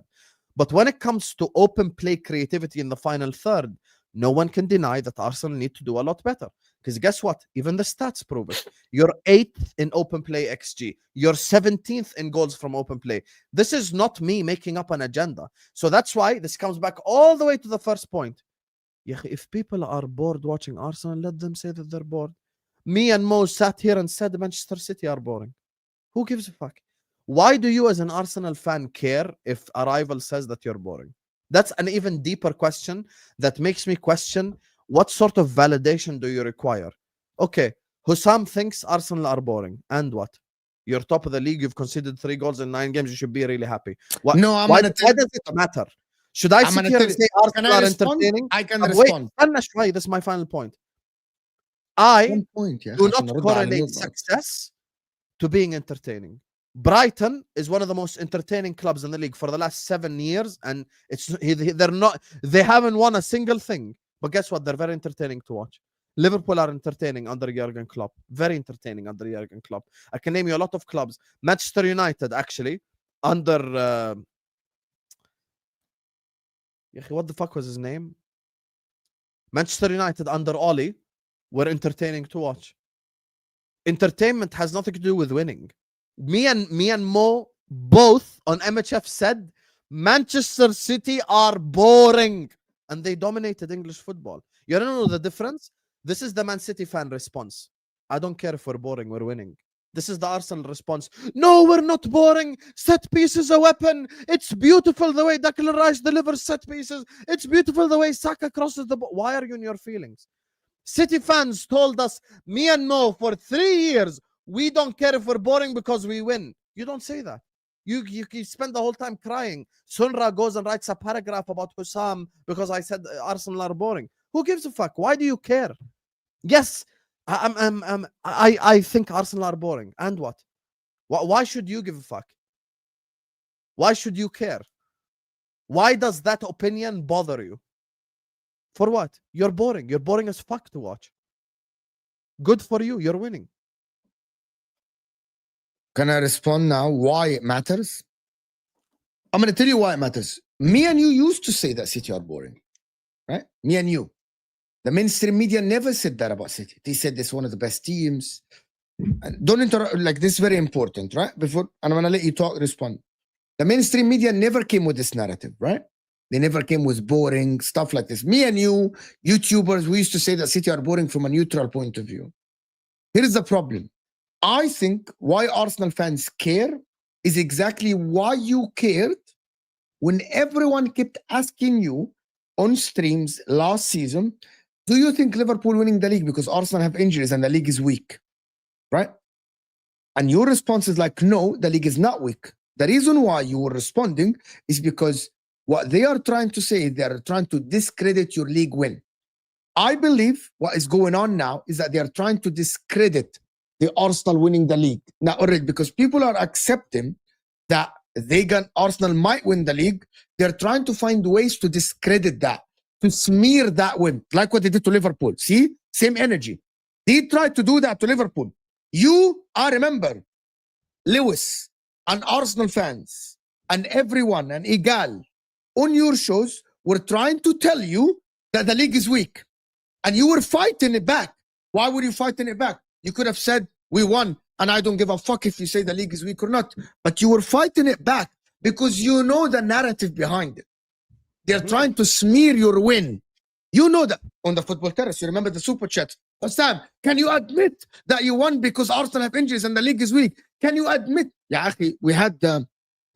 But when it comes to open play creativity in the final third, no one can deny that Arsenal need to do a lot better. Because guess what? Even the stats prove it. You're 8th in open play XG. You're 17th in goals from open play. This is not me making up an agenda. So that's why this comes back all the way to the first point. If people are bored watching Arsenal, let them say that they're bored. Me and Mo sat here and said Manchester City are boring. Who gives a fuck? Why do you as an Arsenal fan care if a rival says that you're boring? That's an even deeper question that makes me question what sort of validation do you require? Okay, Hussam thinks Arsenal are boring. And what? You're top of the league. You've conceded 3 goals in 9 games. You should be really happy. No, why does it matter? Should I sit here and say Arsenal are entertaining? I can Wait, respond. this is my final point. I One point, yeah. do not correlate success to being entertaining. Brighton is one of the most entertaining clubs in the league for the last 7 years, and they haven't won a single thing. But guess what? They're very entertaining to watch. Liverpool are entertaining under Jurgen Klopp. Very entertaining under Jurgen Klopp. I can name you a lot of clubs. Manchester United, actually, under what the fuck was his name? Manchester United under Oli were entertaining to watch. Entertainment has nothing to do with winning. Me and Mo both on MHF said Manchester City are boring and they dominated English football. You don't know the difference? This is the Man City fan response. I don't care if we're boring, we're winning. This is the Arsenal response. No, we're not boring. Set piece is a weapon. It's beautiful the way Declan Rice delivers set pieces. It's beautiful the way Saka crosses the ball. Why are you in your feelings? City fans told us, me and Mo, for 3 years, we don't care if we're boring because we win. You don't say that. You spend the whole time crying. Sunra goes and writes a paragraph about Hussam because I said Arsenal are boring. Who gives a fuck? Why do you care? Yes, I think Arsenal are boring. And what? Why should you give a fuck? Why should you care? Why does that opinion bother you? For what? You're boring. You're boring as fuck to watch. Good for you. You're winning. Can I respond now why it matters? I'm going to tell you why it matters. Me and you used to say that City are boring, right? Me and you. The mainstream media never said that about City. They said this is one of the best teams. And don't interrupt, like this is very important, right? Before, and I'm going to let you talk, respond. The mainstream media never came with this narrative, right? They never came with boring stuff like this. Me and you, YouTubers, we used to say that City are boring from a neutral point of view. Here's the problem. I think why Arsenal fans care is exactly why you cared when everyone kept asking you on streams last season, do you think Liverpool winning the league because Arsenal have injuries and the league is weak, right? And your response is like, no, the league is not weak. The reason why you were responding is because what they are trying to say, they're trying to discredit your league win. I believe what is going on now is that they are trying to discredit the Arsenal winning the league. Now, already, because people are accepting that Arsenal might win the league, they're trying to find ways to discredit that, to smear that win, like what they did to Liverpool. See? Same energy. They tried to do that to Liverpool. I remember, Lewis and Arsenal fans and everyone and Igal on your shows were trying to tell you that the league is weak. And you were fighting it back. Why were you fighting it back? You could have said, we won, and I don't give a fuck if you say the league is weak or not. But you were fighting it back because you know the narrative behind it. They're trying to smear your win. You know that on the football terrace. You remember the super chat. Sam, can you admit that you won because Arsenal have injuries and the league is weak? Can you admit? Yeah, we had,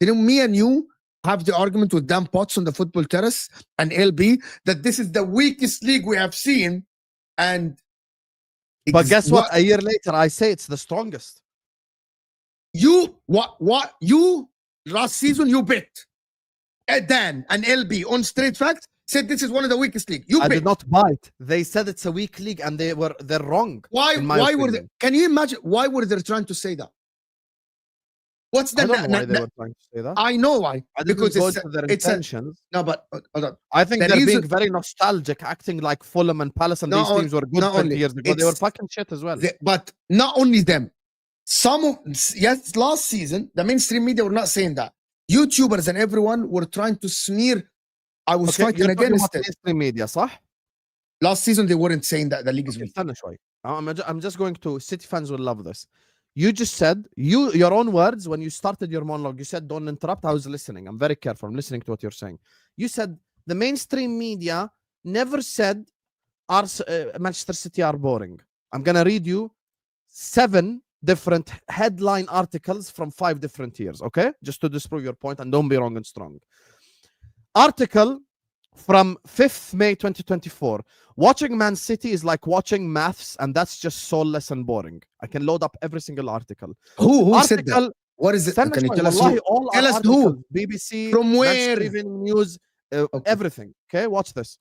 me and you have the argument with Dan Potts on the football terrace and LB that this is the weakest league we have seen. But guess what? A year later, I say it's the strongest. You last season you bet Dan and LB on Straight Facts said this is one of the weakest league. I did not bite. They said it's a weak league and they're wrong. Why were they? Can you imagine why were they trying to say that? What's the I don't know why they were trying to say that. I know why. Because their intentions. No, but I think they're being very nostalgic, acting like Fulham and Palace and these teams were good 20 years ago. They were fucking shit as well. But not only them. Last season, the mainstream media were not saying that. YouTubers and everyone were trying to smear. I was fighting against it. Mainstream media, صح? Last season, they weren't saying that the league is weak. I'm just going to, City fans will love this. You just said, your own words, when you started your monologue, you said, don't interrupt. I was listening. I'm very careful. I'm listening to what you're saying. You said, the mainstream media never said Manchester City are boring. I'm going to read you 7 different headline articles from 5 different years, okay? Just to disprove your point and don't be wrong and strong. Article from 5th May 2024. Watching Man City is like watching maths, and that's just soulless and boring. I can load up every single article. Who said that? What is it? Can you tell us who? Tell us who. BBC, from where? Evening News, everything. Okay, watch this.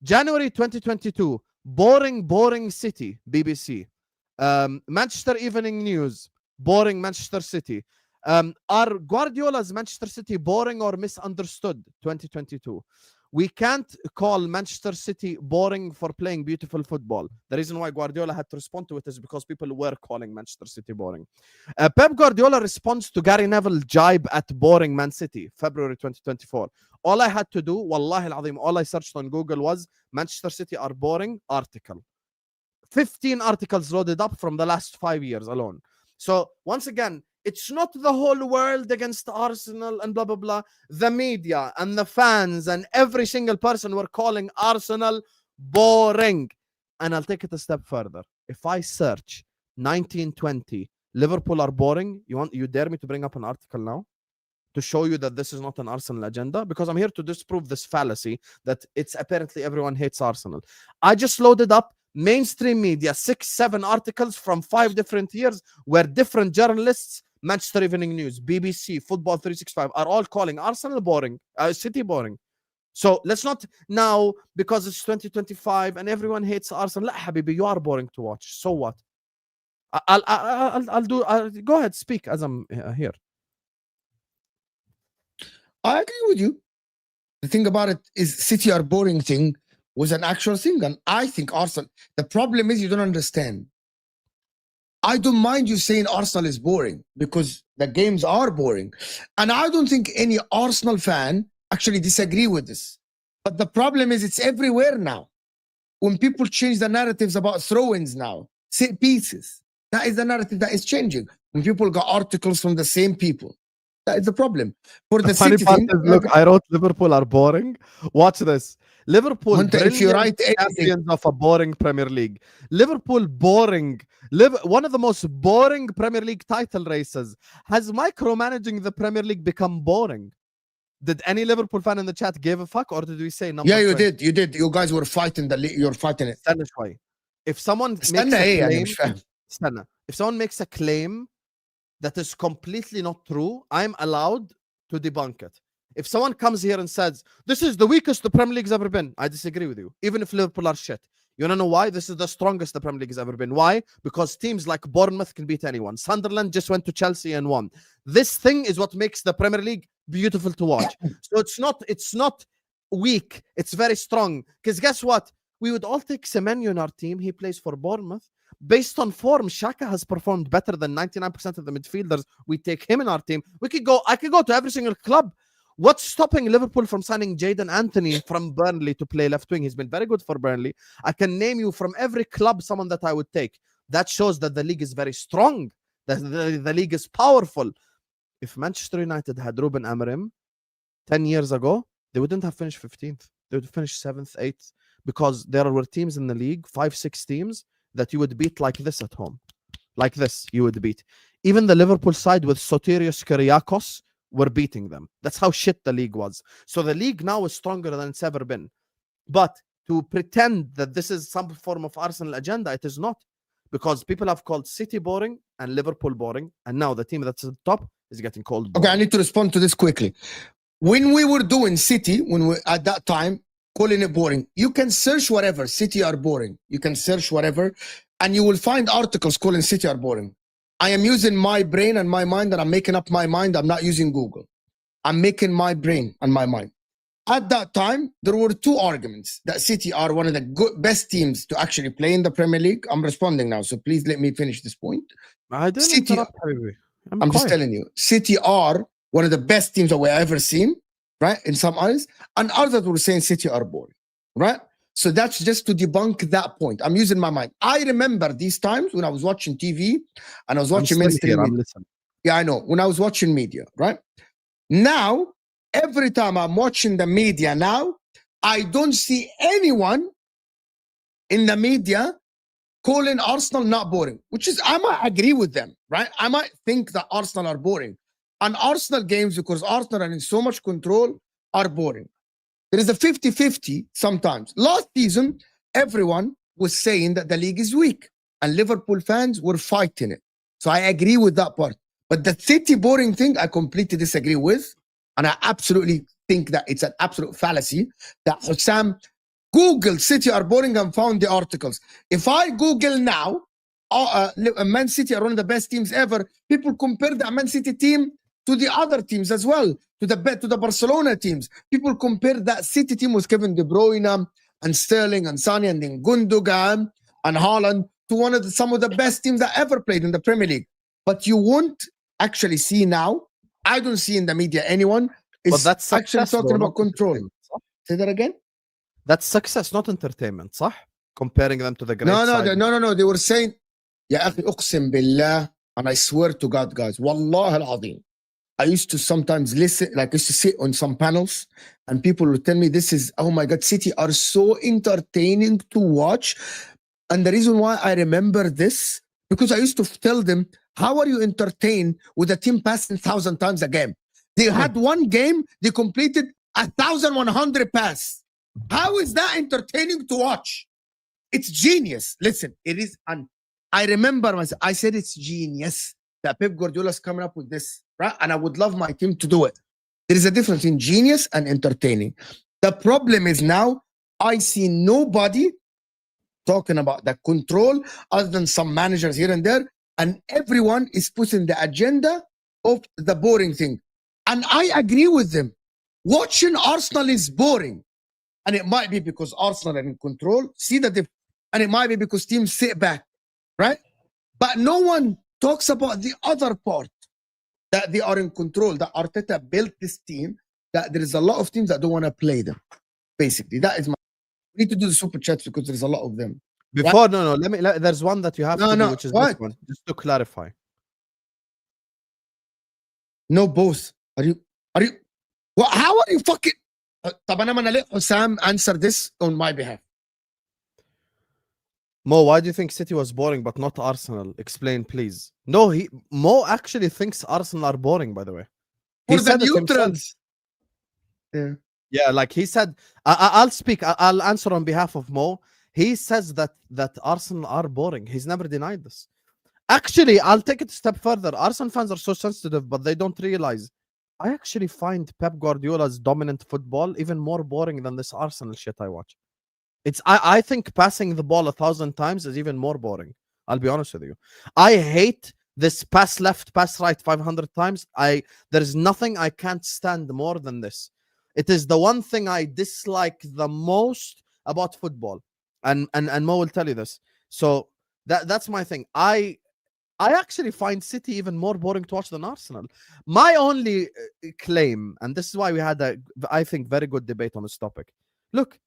January 2022. Boring City, BBC. Manchester Evening News. Boring Manchester City. Are Guardiola's Manchester City boring or misunderstood? 2022. We can't call Manchester City boring for playing beautiful football. The reason why Guardiola had to respond to it is because people were calling Manchester City boring. Pep Guardiola responds to Gary Neville jibe at boring Man City, February 2024. All I had to do, wallahi al-azim, all I searched on Google was Manchester City are boring article. 15 articles loaded up from the last 5 years alone. So once again, it's not the whole world against Arsenal and blah, blah, blah. The media and the fans and every single person were calling Arsenal boring. And I'll take it a step further. If I search 1920, Liverpool are boring, you dare me to bring up an article now to show you that this is not an Arsenal agenda? Because I'm here to disprove this fallacy that it's apparently everyone hates Arsenal. I just loaded up mainstream media, 6-7 articles from 5 different years where different journalists, Manchester Evening News, BBC, Football 365 are all calling Arsenal boring, City boring. So let's not now, because it's 2025 and everyone hates Arsenal. لا حبيبي, you are boring to watch. So what? I'll go ahead, speak as I'm here. I agree with you. The thing about it is City are boring thing was an actual thing. And I think Arsenal, the problem is you don't understand. I don't mind you saying Arsenal is boring because the games are boring. And I don't think any Arsenal fan actually disagree with this. But the problem is it's everywhere now. When people change the narratives about throw-ins now, set pieces, that is the narrative that is changing. When people got articles from the same people, that is the problem. For the funny City part thing, is, look, I wrote Liverpool are boring. Watch this. Liverpool, if you write anything, champions of a boring Premier League. Liverpool boring. One of the most boring Premier League title races. Has micromanaging the Premier League become boring? Did any Liverpool fan in the chat give a fuck, or did we say number? yeah, you 20? did. You did. You guys were fighting the league. You're fighting it. استنى شوي. If someone makes استنى a ايه يعني claim, مش فاهم. استنى. If someone makes a claim that is completely not true, I'm allowed to debunk it. If someone comes here and says, this is the weakest the Premier League's ever been, I disagree with you. Even if Liverpool are shit. You want to know why? This is the strongest the Premier League has ever been. Why? Because teams like Bournemouth can beat anyone. Sunderland just went to Chelsea and won. This thing is what makes the Premier League beautiful to watch. So it's not weak. It's very strong. Because guess what? We would all take Semenyo in our team. He plays for Bournemouth. Based on form, Xhaka has performed better than 99% of the midfielders. We take him in our team. I could go to every single club. What's stopping Liverpool from signing Jadon Anthony from Burnley to play left wing? He's been very good for Burnley. I can name you from every club someone that I would take. That shows that the league is very strong. That the league is powerful. If Manchester United had Ruben Amorim 10 years ago, they wouldn't have finished 15th. They would finish 7th, 8th. Because there were teams in the league, 5-6 teams, that you would beat like this at home. Like this, you would beat. Even the Liverpool side with Sotirios Kyriakos were beating them. That's how shit the league was. So the league now is stronger than it's ever been. But to pretend that this is some form of Arsenal agenda, it is not. Because people have called City boring and Liverpool boring. And now the team that's at the top is getting called boring. Okay, I need to respond to this quickly. When we were doing City, when we at that time, calling it boring, you can search whatever, City are boring. You can search whatever, and you will find articles calling City are boring. I am using my brain and my mind, and I'm making up my mind. I'm not using Google. I'm making my brain and my mind. At that time, there were two arguments that City are one of the best teams to actually play in the Premier League. I'm responding now, so please let me finish this point. I didn't City, interrupt, I'm just telling you, City are one of the best teams that we've ever seen, right? In some eyes, and others were saying City are boring, right? So that's just to debunk that point. I'm using my mind. I remember these times when I was watching TV and I was watching mainstream media. Yeah, I know. When I was watching media, right? Now, every time I'm watching the media now, I don't see anyone in the media calling Arsenal not boring, which is, I might agree with them, right? I might think that Arsenal are boring. And Arsenal games, because Arsenal are in so much control, are boring. There is a 50-50 sometimes. Last season, everyone was saying that the league is weak and Liverpool fans were fighting it. So I agree with that part. But the City boring thing, I completely disagree with. And I absolutely think that it's an absolute fallacy that Hussam Googled City are boring and found the articles. If I Google now, Man City are one of the best teams ever, people compare the Man City team to the other teams as well, to the Barcelona teams. People compare that City team with Kevin De Bruyne and Sterling and Sane and then Gundogan and Haaland to some of the best teams that ever played in the Premier League. But you won't actually see now, I don't see in the media anyone is that's actually talking about control. Say that again? That's success, not entertainment, صح? Comparing them to the great side. No. They were saying, يا أخي أقسم بالله, and I swear to God, guys, والله العظيم, I used to sometimes listen, like I used to sit on some panels and people would tell me this is, oh my God, City are so entertaining to watch. And the reason why I remember this, because I used to tell them, how are you entertained with a team passing 1,000 times a game? They had one game, they completed 1,100 pass. How is that entertaining to watch? It's genius. Listen, it is. I remember myself. I said it's genius that Pep Guardiola's coming up with this, right? And I would love my team to do it. There is a difference in genius and entertaining. The problem is now I see nobody talking about the control other than some managers here and there, and everyone is pushing the agenda of the boring thing. And I agree with them. Watching Arsenal is boring. And it might be because Arsenal are in control. See the and it might be because teams sit back, right? But no one talks about the other part, that they are in control, that Arteta built this team, that there is a lot of teams that don't want to play them. Basically, that is my. We need to do the super chats because there's a lot of them. Before, no, there's one that you have to do, which is what? this one, just to clarify. No, both. Are you? Well, how are you fucking? طب أنا let Hussam answer this on my behalf. Mo, why do you think City was boring but not Arsenal? Explain, please. No, Mo actually thinks Arsenal are boring, by the way. For the neutrals. Yeah. Yeah, like he said, I'll speak. I'll answer on behalf of Mo. He says that Arsenal are boring. He's never denied this. Actually, I'll take it a step further. Arsenal fans are so sensitive, but they don't realize. I actually find Pep Guardiola's dominant football even more boring than this Arsenal shit I watch. I think passing the ball 1,000 times is even more boring. I'll be honest with you. I hate this pass left, pass right 500 times. There is nothing I can't stand more than this. It is the one thing I dislike the most about football. And Mo will tell you this. So that's my thing. I actually find City even more boring to watch than Arsenal. My only claim, and this is why we had I think, very good debate on this topic. Look,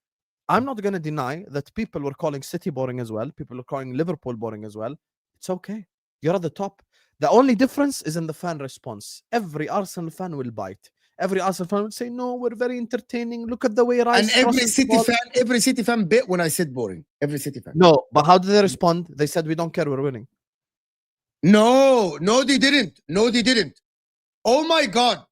I'm not going to deny that people were calling City boring as well. People were calling Liverpool boring as well. It's okay. You're at the top. The only difference is in the fan response. Every Arsenal fan will bite. Every Arsenal fan would say, "No, we're very entertaining. Look at the way Rice." And every City fan bit when I said boring. Every City fan. No, but how did they respond? They said, "We don't care. We're winning." No, they didn't. No, they didn't. Oh my God.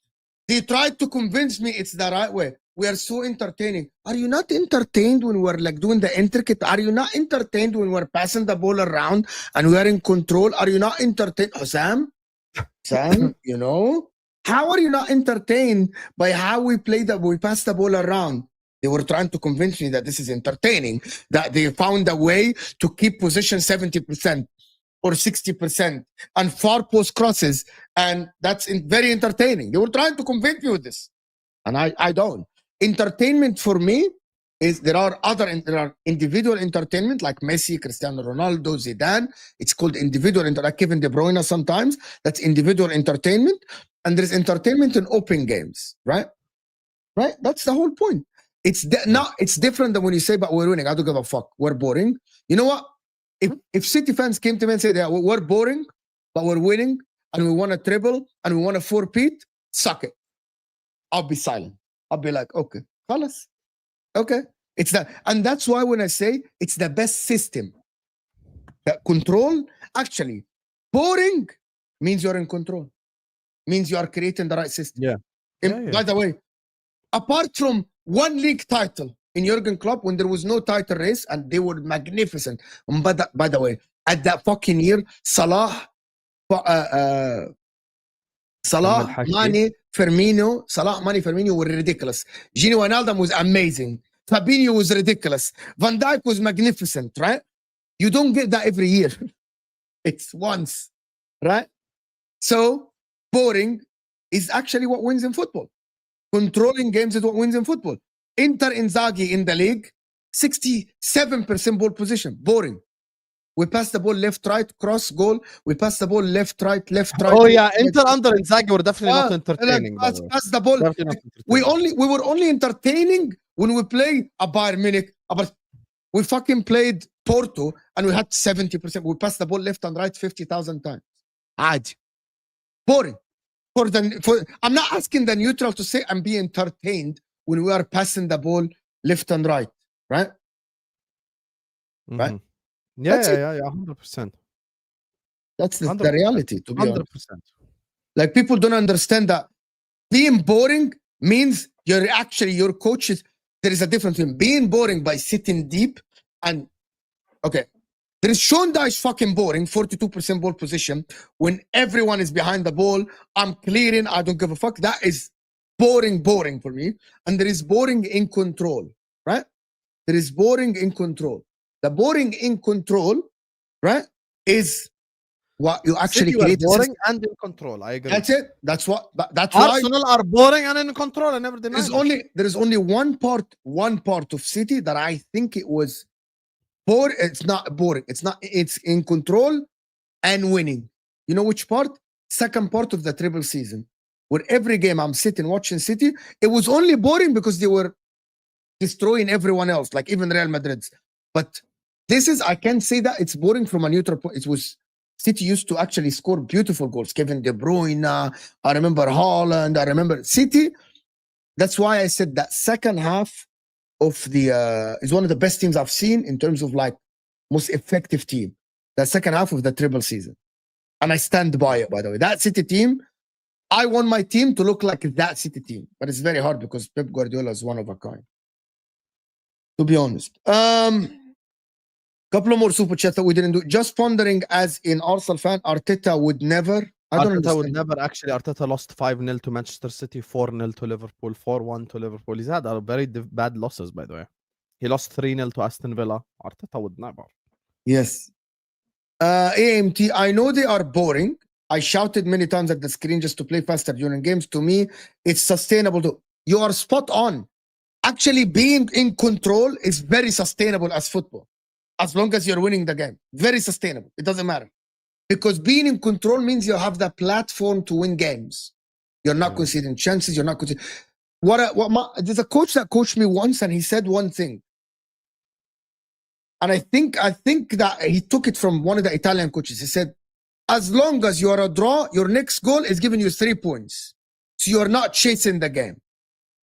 They tried to convince me it's the right way. We are so entertaining. Are you not entertained when we're like doing the intricate? Are you not entertained when we're passing the ball around and we are in control? Are you not entertained? Sam, you know? How are you not entertained by how we pass the ball around? They were trying to convince me that this is entertaining, that they found a way to keep possession 70%. Or 60% and far post crosses, and that's very entertaining. They were trying to convince me with this, and I don't. Entertainment for me is there are individual entertainment like Messi, Cristiano Ronaldo, Zidane. It's called individual like Kevin De Bruyne sometimes. That's individual entertainment, and there's entertainment in open games, right? Right. That's the whole point. It's different than when you say, "But we're winning. I don't give a fuck. We're boring." You know what? If City fans came to me and said, "Yeah, we're boring, but we're winning, and we want a treble, and we want a four-peat," suck it. I'll be silent. I'll be like, "Okay, خلاص. Okay." It's that, and that's why when I say it's the best system, that control, actually, boring means you're in control, means you are creating the right system. Yeah. By the way, apart from one league title in Jurgen Klopp when there was no title race and they were magnificent. By the way, at that fucking year, Salah, Mane, Firmino were ridiculous. Gini Wijnaldum was amazing. Fabinho was ridiculous. Van Dijk was magnificent, right? You don't get that every year. It's once, right? So boring is actually what wins in football. Controlling games is what wins in football. Inter Inzaghi in the league, 67% ball position. Boring. We pass the ball left, right, cross, goal. We pass the ball left, right, left, right. Oh yeah, Inter under Inzaghi were definitely not entertaining. Pass the ball. We were only entertaining when we play a Bayern Munich. But we fucking played Porto and we had 70%. We passed the ball left and right 50,000 times. عادي. Boring. I'm not asking the neutral to say I'm being entertained when we are passing the ball left and right, right? Mm-hmm. Right? Yeah, 100%. That's the reality, to be 100%. honest. Like, people don't understand that being boring means your coaches. There is a difference between being boring by sitting deep and Okay. There is Sean Dyche fucking boring, 42% ball position. When everyone is behind the ball, I'm clearing, I don't give a fuck. That is boring for me. And there is boring in control, right? There is boring in control. The boring in control, right, is what you actually City were create. boring and in control. I agree. That's it. That's what. That's why Arsenal are boring and in control. I never denied it. there is only one part of City that I think it was boring. It's not boring. It's not. It's in control and winning. You know which part? Second part of the triple season, where every game I'm sitting watching City. It was only boring because they were destroying everyone else, like even Real Madrid's. But this is, I can't say that it's boring from a neutral point. It was, City used to actually score beautiful goals. Kevin De Bruyne, I remember Haaland, I remember City. That's why I said that second half of the is one of the best teams I've seen in terms of like most effective team. The second half of the triple season. And I stand by it, by the way. That City team, I want my team to look like that City team. But it's very hard because Pep Guardiola is one of a kind. To be honest. Couple of more super chats that we didn't do. Just pondering, as in Arsenal fan, Arteta would never. Arteta would never. Actually, Arteta lost 5-0 to Manchester City, 4-0 to Liverpool, 4-1 to Liverpool. He's had very bad losses, by the way. He lost 3-0 to Aston Villa. Arteta would never. Yes. AMT, I know they are boring. I shouted many times at the screen just to play faster during games. To me, it's sustainable. You are spot on. Actually, being in control is very sustainable as football. As long as you're winning the game. Very sustainable. It doesn't matter. Because being in control means you have the platform to win games. You're not conceding chances. You're not conceding. There's a coach that coached me once and he said one thing. And I think that he took it from one of the Italian coaches. He said, as long as you are a draw, your next goal is giving you 3 points. So you're not chasing the game.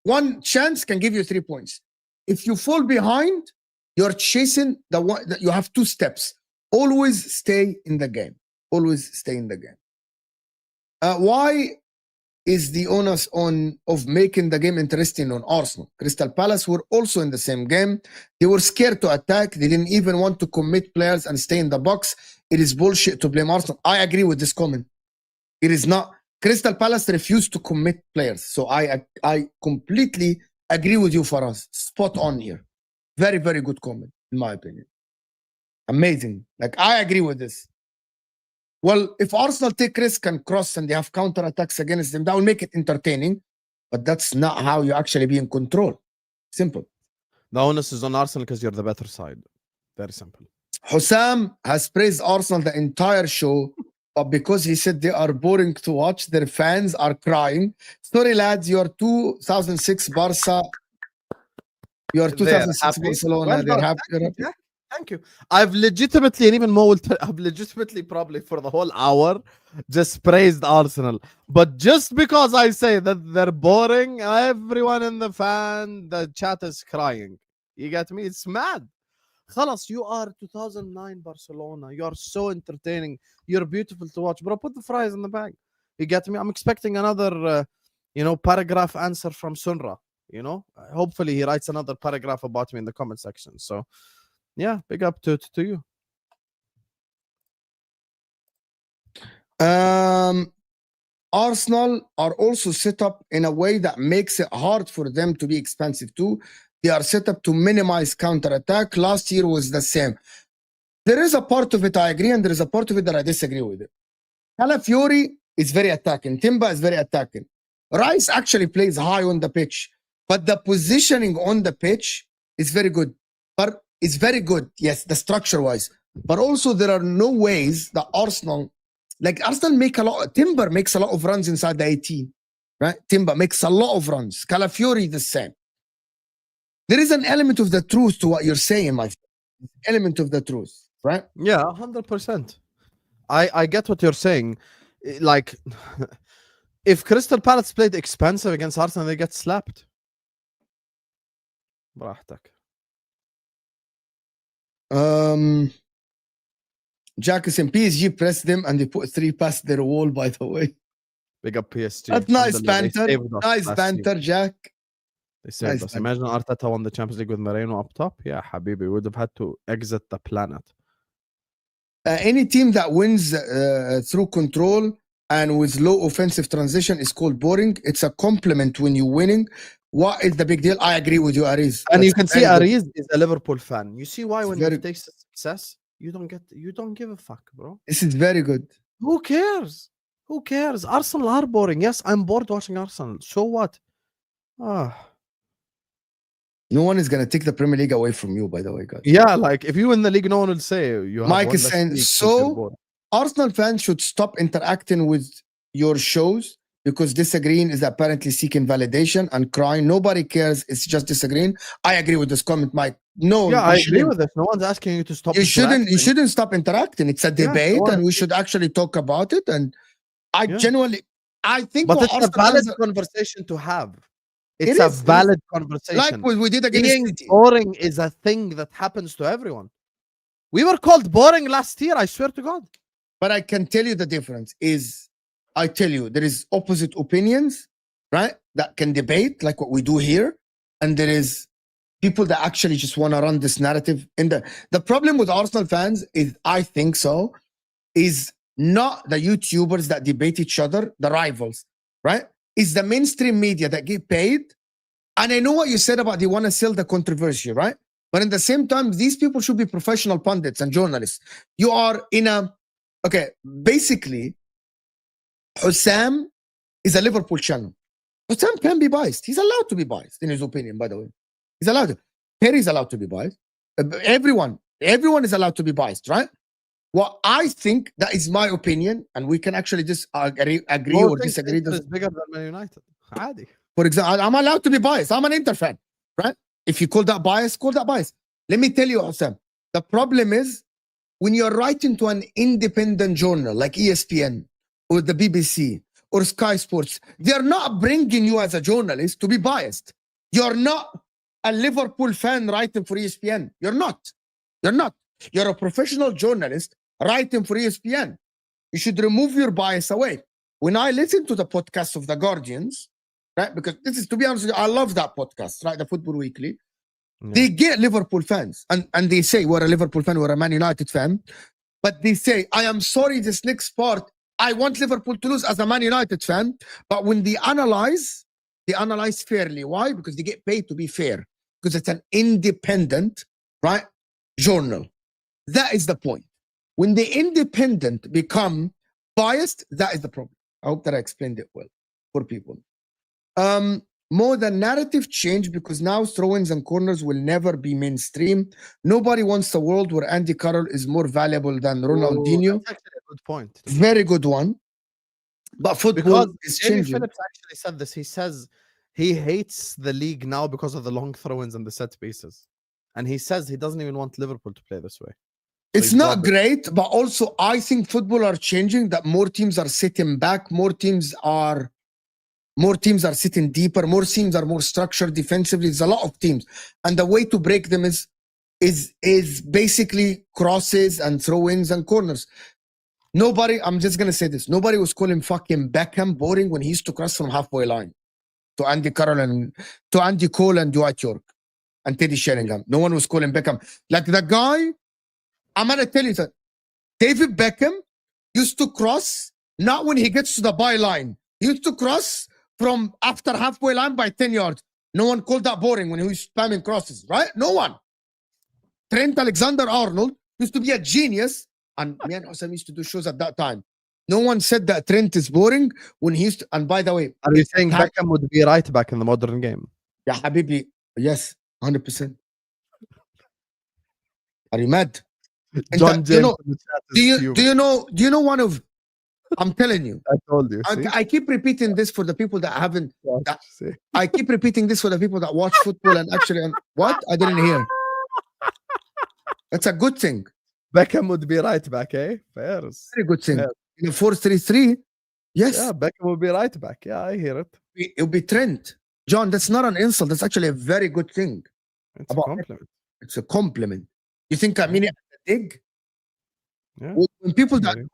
One chance can give you 3 points. If you fall behind, you're chasing the one that you have 2 steps. Always stay in the game. Always stay in the game. Why is the onus of making the game interesting on Arsenal? Crystal Palace were also in the same game. They were scared to attack. They didn't even want to commit players and stay in the box. It is bullshit to blame Arsenal. I agree with this comment. It is not. Crystal Palace refused to commit players. So I completely agree with you, Faraz. Spot on here. Very, very good comment, in my opinion. Amazing. Like, I agree with this. Well, if Arsenal take risk and cross and they have counter-attacks against them, that will make it entertaining. But that's not how you actually be in control. Simple. The onus is on Arsenal because you're the better side. Very simple. Hussam has praised Arsenal the entire show, but because he said they are boring to watch, their fans are crying. Sorry, lads, your 2006 Barca, your 2006 Barcelona, Well, they're happy. yeah. Thank you. I've legitimately, and even Mo, I've legitimately probably for the whole hour just praised Arsenal. But just because I say that they're boring, everyone in the chat is crying. You get me? It's mad. Khalas, you are 2009 Barcelona. You are so entertaining. You're beautiful to watch. Bro, put the fries in the bag. You get me? I'm expecting another, paragraph answer from Sunra. Hopefully he writes another paragraph about me in the comment section. So, yeah, big up to you. Arsenal are also set up in a way that makes it hard for them to be expensive too. They are set up to minimize counter-attack. Last year was the same. There is a part of it I agree, and there is a part of it that I disagree with it. Calafiori is very attacking. Timber is very attacking. Rice actually plays high on the pitch, but the positioning on the pitch is very good. But it's very good, yes, the structure-wise. But also there are no ways that Arsenal Timber makes a lot of runs inside the 18, right? Timber makes a lot of runs. Calafiori the same. There is an element of the truth to what you're saying, my friend. Element of the truth, right? Yeah, 100%. I get what you're saying. Like, if Crystal Palace played expensive against Arsenal, they get slapped. براحتك. Jack is in PSG pressed them and they put 3 past their wall, by the way. Big up PSG. That's nice banter. Nice banter, Jack. They say, Nice, but man. imagine Arteta won the Champions League with Moreno up top. Yeah, Habibi would have had to exit the planet. Any team that wins through control and with low offensive transition is called boring. It's a compliment when you're winning. What is the big deal? I agree with you, Ariz. And you That's can see very good. Ariz is a Liverpool fan. You see why It's when very- he takes success, you don't give a fuck, bro. This is very good. Who cares? Who cares? Arsenal are boring. Yes, I'm bored watching Arsenal. So what? No one is going to take the Premier League away from you, by the way, guys. Yeah, like if you win the league, no one will say you have Mike won is less saying, league since so- you're bored. Arsenal fans should stop interacting with your shows because disagreeing is apparently seeking validation and crying. Nobody cares. It's just disagreeing. I agree with this comment, Mike. No, Yeah, you I agree shouldn't. with this. No one's asking you to stop. You shouldn't. You interacting. shouldn't stop interacting. It's a Yeah, debate, go and on. we should actually talk about it. And I Yeah. genuinely, I think, But what it's a Arsenal valid fans- conversation to have. It It's a is, it is. valid like conversation. what we did against Being City. boring is a thing that happens to everyone. We were called boring last year. I swear to God. But I can tell you the difference is, I tell you, there is opposite opinions, right? That can debate like what we do here, and there is people that actually just want to run this narrative. In the problem with Arsenal fans is, I think so, is not the YouTubers that debate each other, the rivals, right? It's the mainstream media that get paid. And I know what you said about they want to sell the controversy, right? But in the same time, these people should be professional pundits and journalists. You are in a, okay, basically, Hussam is a Liverpool channel. Hussam can be biased. He's allowed to be biased, in his opinion, by the way. He's allowed to. Perry's allowed to be biased. Everyone is allowed to be biased, right? What I think, that is my opinion, and we can actually just agree or disagree. It's bigger than Man United. عادي. For example, I'm allowed to be biased. I'm an Inter fan, right? If you call that bias, call that bias. Let me tell you, Hussam, the problem is when you're writing to an independent journal like ESPN or the BBC or Sky Sports, they're not bringing you as a journalist to be biased. You're not a Liverpool fan writing for ESPN. You're not. You're not. You're a professional journalist writing for ESPN. You should remove your bias away. When I listen to the podcast of the Guardians, right, because this is, to be honest with you, I love that podcast, right, the Football Weekly. Yeah. They get Liverpool fans, and they say, we're a Liverpool fan, we're a Man United fan. But they say, I am sorry, this next part, I want Liverpool to lose as a Man United fan. But when they analyze fairly. Why? Because they get paid to be fair. Because it's an independent, right, journal. That is the point. When the independent become biased, that is the problem. I hope that I explained it well for people. More than narrative change, because now throw-ins and corners will never be mainstream. Nobody wants a world where Andy Carroll is more valuable than Ronaldinho. That's actually a good point. Very good one. But football Because is Jamie changing. Phillips actually said this. He says he hates the league now because of the long throw-ins and the set pieces. And he says he doesn't even want Liverpool to play this way. It's he not dropped it. great, but also I think football are changing, that more teams are sitting back, more teams are sitting deeper, more teams are more structured defensively. There's a lot of teams. And the way to break them is basically crosses and throw-ins and corners. Nobody, I'm just gonna say this, nobody was calling fucking Beckham boring when he used to cross from halfway line to Andy Carroll and to Andy Cole and Dwight York and Teddy Sheringham. No one was calling Beckham. Like the guy, I'm gonna tell you that David Beckham used to cross not when he gets to the byline. He used to cross from after halfway line by 10 yards. No one called that boring when he was spamming crosses, right? No one. Trent Alexander-Arnold used to be a genius, and me and Osam used to do shows at that time. No one said that Trent is boring when he used to, and by the way, Are you saying Ha- Beckham would be right back in the modern game? Ya Habibi, yes, 100%. Are you mad? John you know- James in the chat is Do fuming. you know one of, I'm telling you, I told you. See? I keep repeating this for the people that haven't, that- See? I keep repeating this for the people that watch football and actually, what? I didn't hear. That's a good thing. Beckham would be right back, eh? Fairs. Very good thing. Yeah. In a 4-3-3, yes, Yeah, Beckham would be right back. Yeah, I hear it. it'll be Trent. John, that's not an insult. That's actually a very good thing. It's a About- compliment. It's a compliment. You think I mean it as a dig? Yeah. When people that Maybe.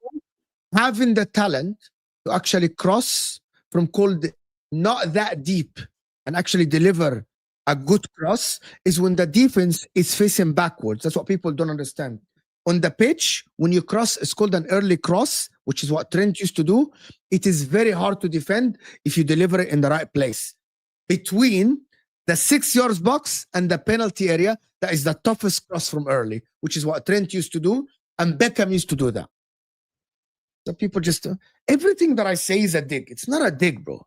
having the talent to actually cross from cold, not that deep, and actually deliver A good cross is when the defense is facing backwards. That's what people don't understand. On the pitch, when you cross, it's called an early cross, which is what Trent used to do. It is very hard to defend if you deliver it in the right place. Between the 6 yards box and the penalty area, that is the toughest cross from early, which is what Trent used to do, and Beckham used to do that. So people just, everything that I say is a dig. It's not a dig, bro.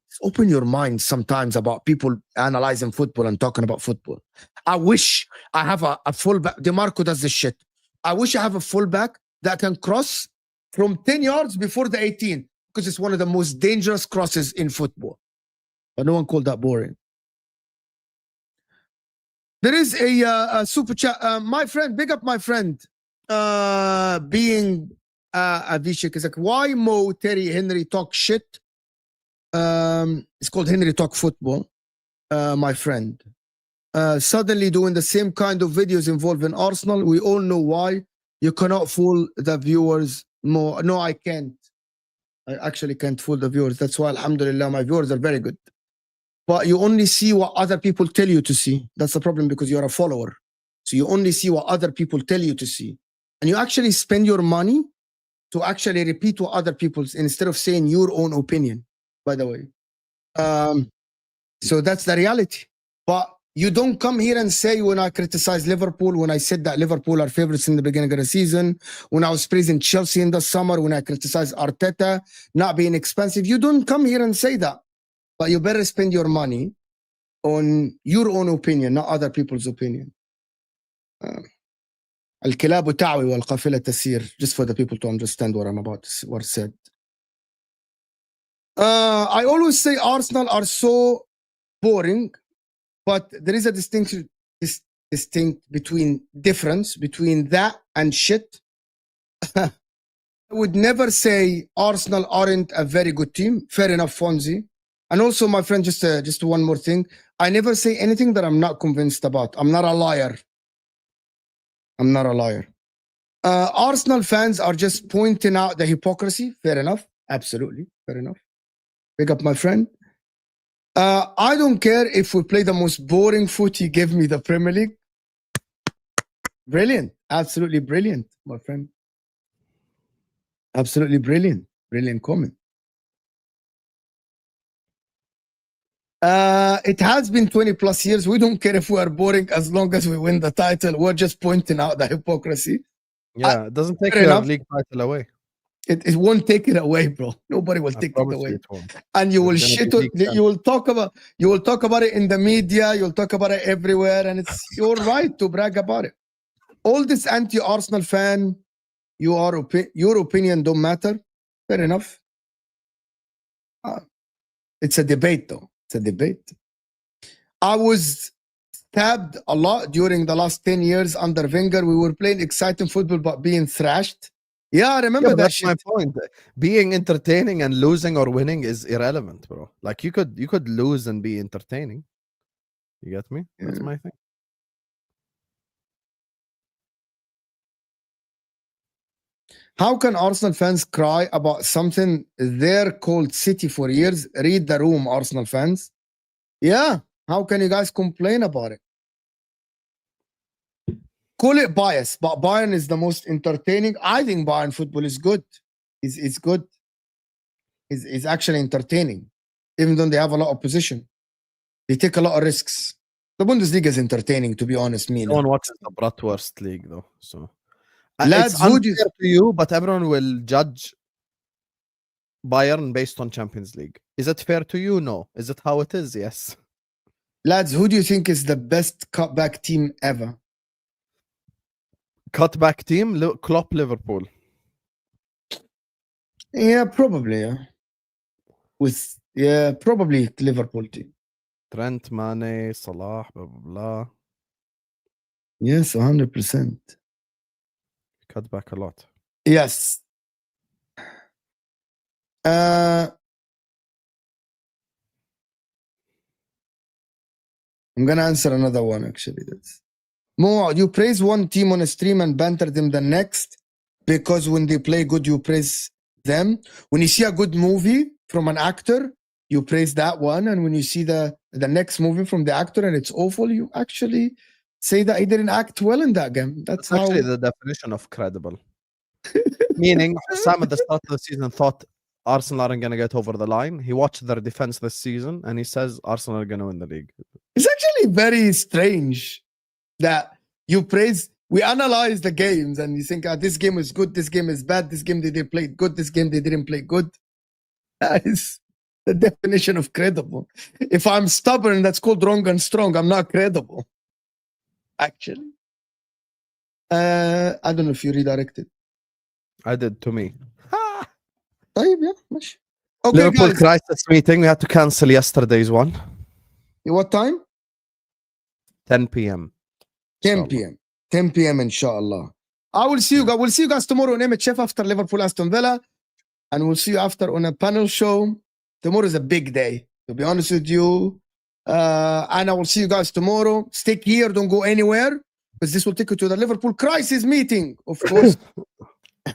Just open your mind sometimes about people analyzing football and talking about football. I wish I have a fullback. DeMarco does this shit. I wish I have a fullback that can cross from 10 yards before the 18, because it's one of the most dangerous crosses in football. But no one called that boring. There is a super chat. My friend, big up my friend. Being Avishek is like, why Mo, Terry, Henry talk shit? It's called Henry Talk Football, my friend. Suddenly doing the same kind of videos involving Arsenal. We all know why. You cannot fool the viewers more. No, I can't. I actually can't fool the viewers. That's why, alhamdulillah, my viewers are very good. But you only see what other people tell you to see. That's the problem, because you're a follower. So you only see what other people tell you to see. And you actually spend your money to actually repeat what other people's, instead of saying your own opinion, by the way. So that's the reality. But you don't come here and say, when I criticize Liverpool, when I said that Liverpool are favorites in the beginning of the season, when I was praising Chelsea in the summer, when I criticized Arteta not being expensive, you don't come here and say that. But you better spend your money on your own opinion, not other people's opinion. الكلاب تعوي والقافلة تسير. Just for the people to understand what I'm about to what said. I always say Arsenal are so boring, but there is a distinct difference between that and shit. I would never say Arsenal aren't a very good team. Fair enough, Fonzie. And also, my friend, just one more thing. I never say anything that I'm not convinced about. I'm not a liar. I'm not a liar. Arsenal fans are just pointing out the hypocrisy. Fair enough. Absolutely. Fair enough. Pick up my friend. I don't care if we play the most boring footy, give me the Premier League. Brilliant. Absolutely brilliant, my friend. Absolutely brilliant. Brilliant comment. It has been 20 plus years. We don't care if we are boring as long as we win the title. We're just pointing out the hypocrisy. Yeah, it doesn't take fair your enough. league title away. It won't take it away, bro. Nobody will take it promise away. you it won't. And you will It's gonna shit be it. league champ. You will talk about it in the media. You'll talk about it everywhere, and it's your right to brag about it. All this anti-Arsenal fan, your opinion don't matter. Fair enough. It's a debate, though. It's a debate. I was stabbed a lot during the last 10 years under Wenger. We were playing exciting football, but being thrashed. Yeah, I remember that that's shit. my point. Being entertaining and losing or winning is irrelevant, bro. Like you could lose and be entertaining. You get me? That's my thing. How can Arsenal fans cry about something they're called City for years? Read the room, Arsenal fans. Yeah. How can you guys complain about it? Call it bias, but Bayern is the most entertaining. I think Bayern football is good. It's good. It's actually entertaining, even though they have a lot of opposition. They take a lot of risks. The Bundesliga is entertaining, to be honest. No one watches the Bratwurst League, though. So Lads, it's who unfair to you, but everyone will judge Bayern based on Champions League. Is it fair to you? No. Is it how it is? Yes. Lads, who do you think is the best cutback team ever? Cutback team, Klopp, Liverpool. Yeah, probably. Yeah, probably Liverpool team. Trent, Mane, Salah, blah blah blah. Yes, 100%. Cut back a lot. Yes. I'm gonna answer another one actually. That's Mo, you praise one team on a stream and banter them the next because when they play good, you praise them. When you see a good movie from an actor, you praise that one, and when you see the the next movie from the actor and it's awful, you actually say that he didn't act well in that game. That's That's actually how. the definition of credible. Meaning, Sam at the start of the season thought Arsenal aren't going to get over the line. He watched their defense this season and he says Arsenal are going to win the league. It's actually very strange that you praise. We analyze the games and you think, this game is good, this game is bad, this game they did play good, this game they didn't play good. That is the definition of credible. If I'm stubborn, that's called wrong and strong. I'm not credible. Actually. I don't know if you redirected. I did to me. طيب, yeah, ماشي. Okay, Liverpool guys. crisis meeting. We had to cancel yesterday's one. What time? 10 p.m. 10 p.m. 10 p.m. inshallah. I will see you guys. We'll see you guys tomorrow on Mhf after Liverpool Aston Villa. And we'll see you after on a panel show. Tomorrow is a big day, to be honest with you. And I will see you guys tomorrow. Stick here, don't go anywhere, because this will take you to the Liverpool crisis meeting, of course.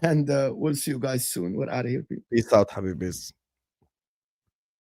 And we'll see you guys soon. We're out of here, people. Peace out, Habibis.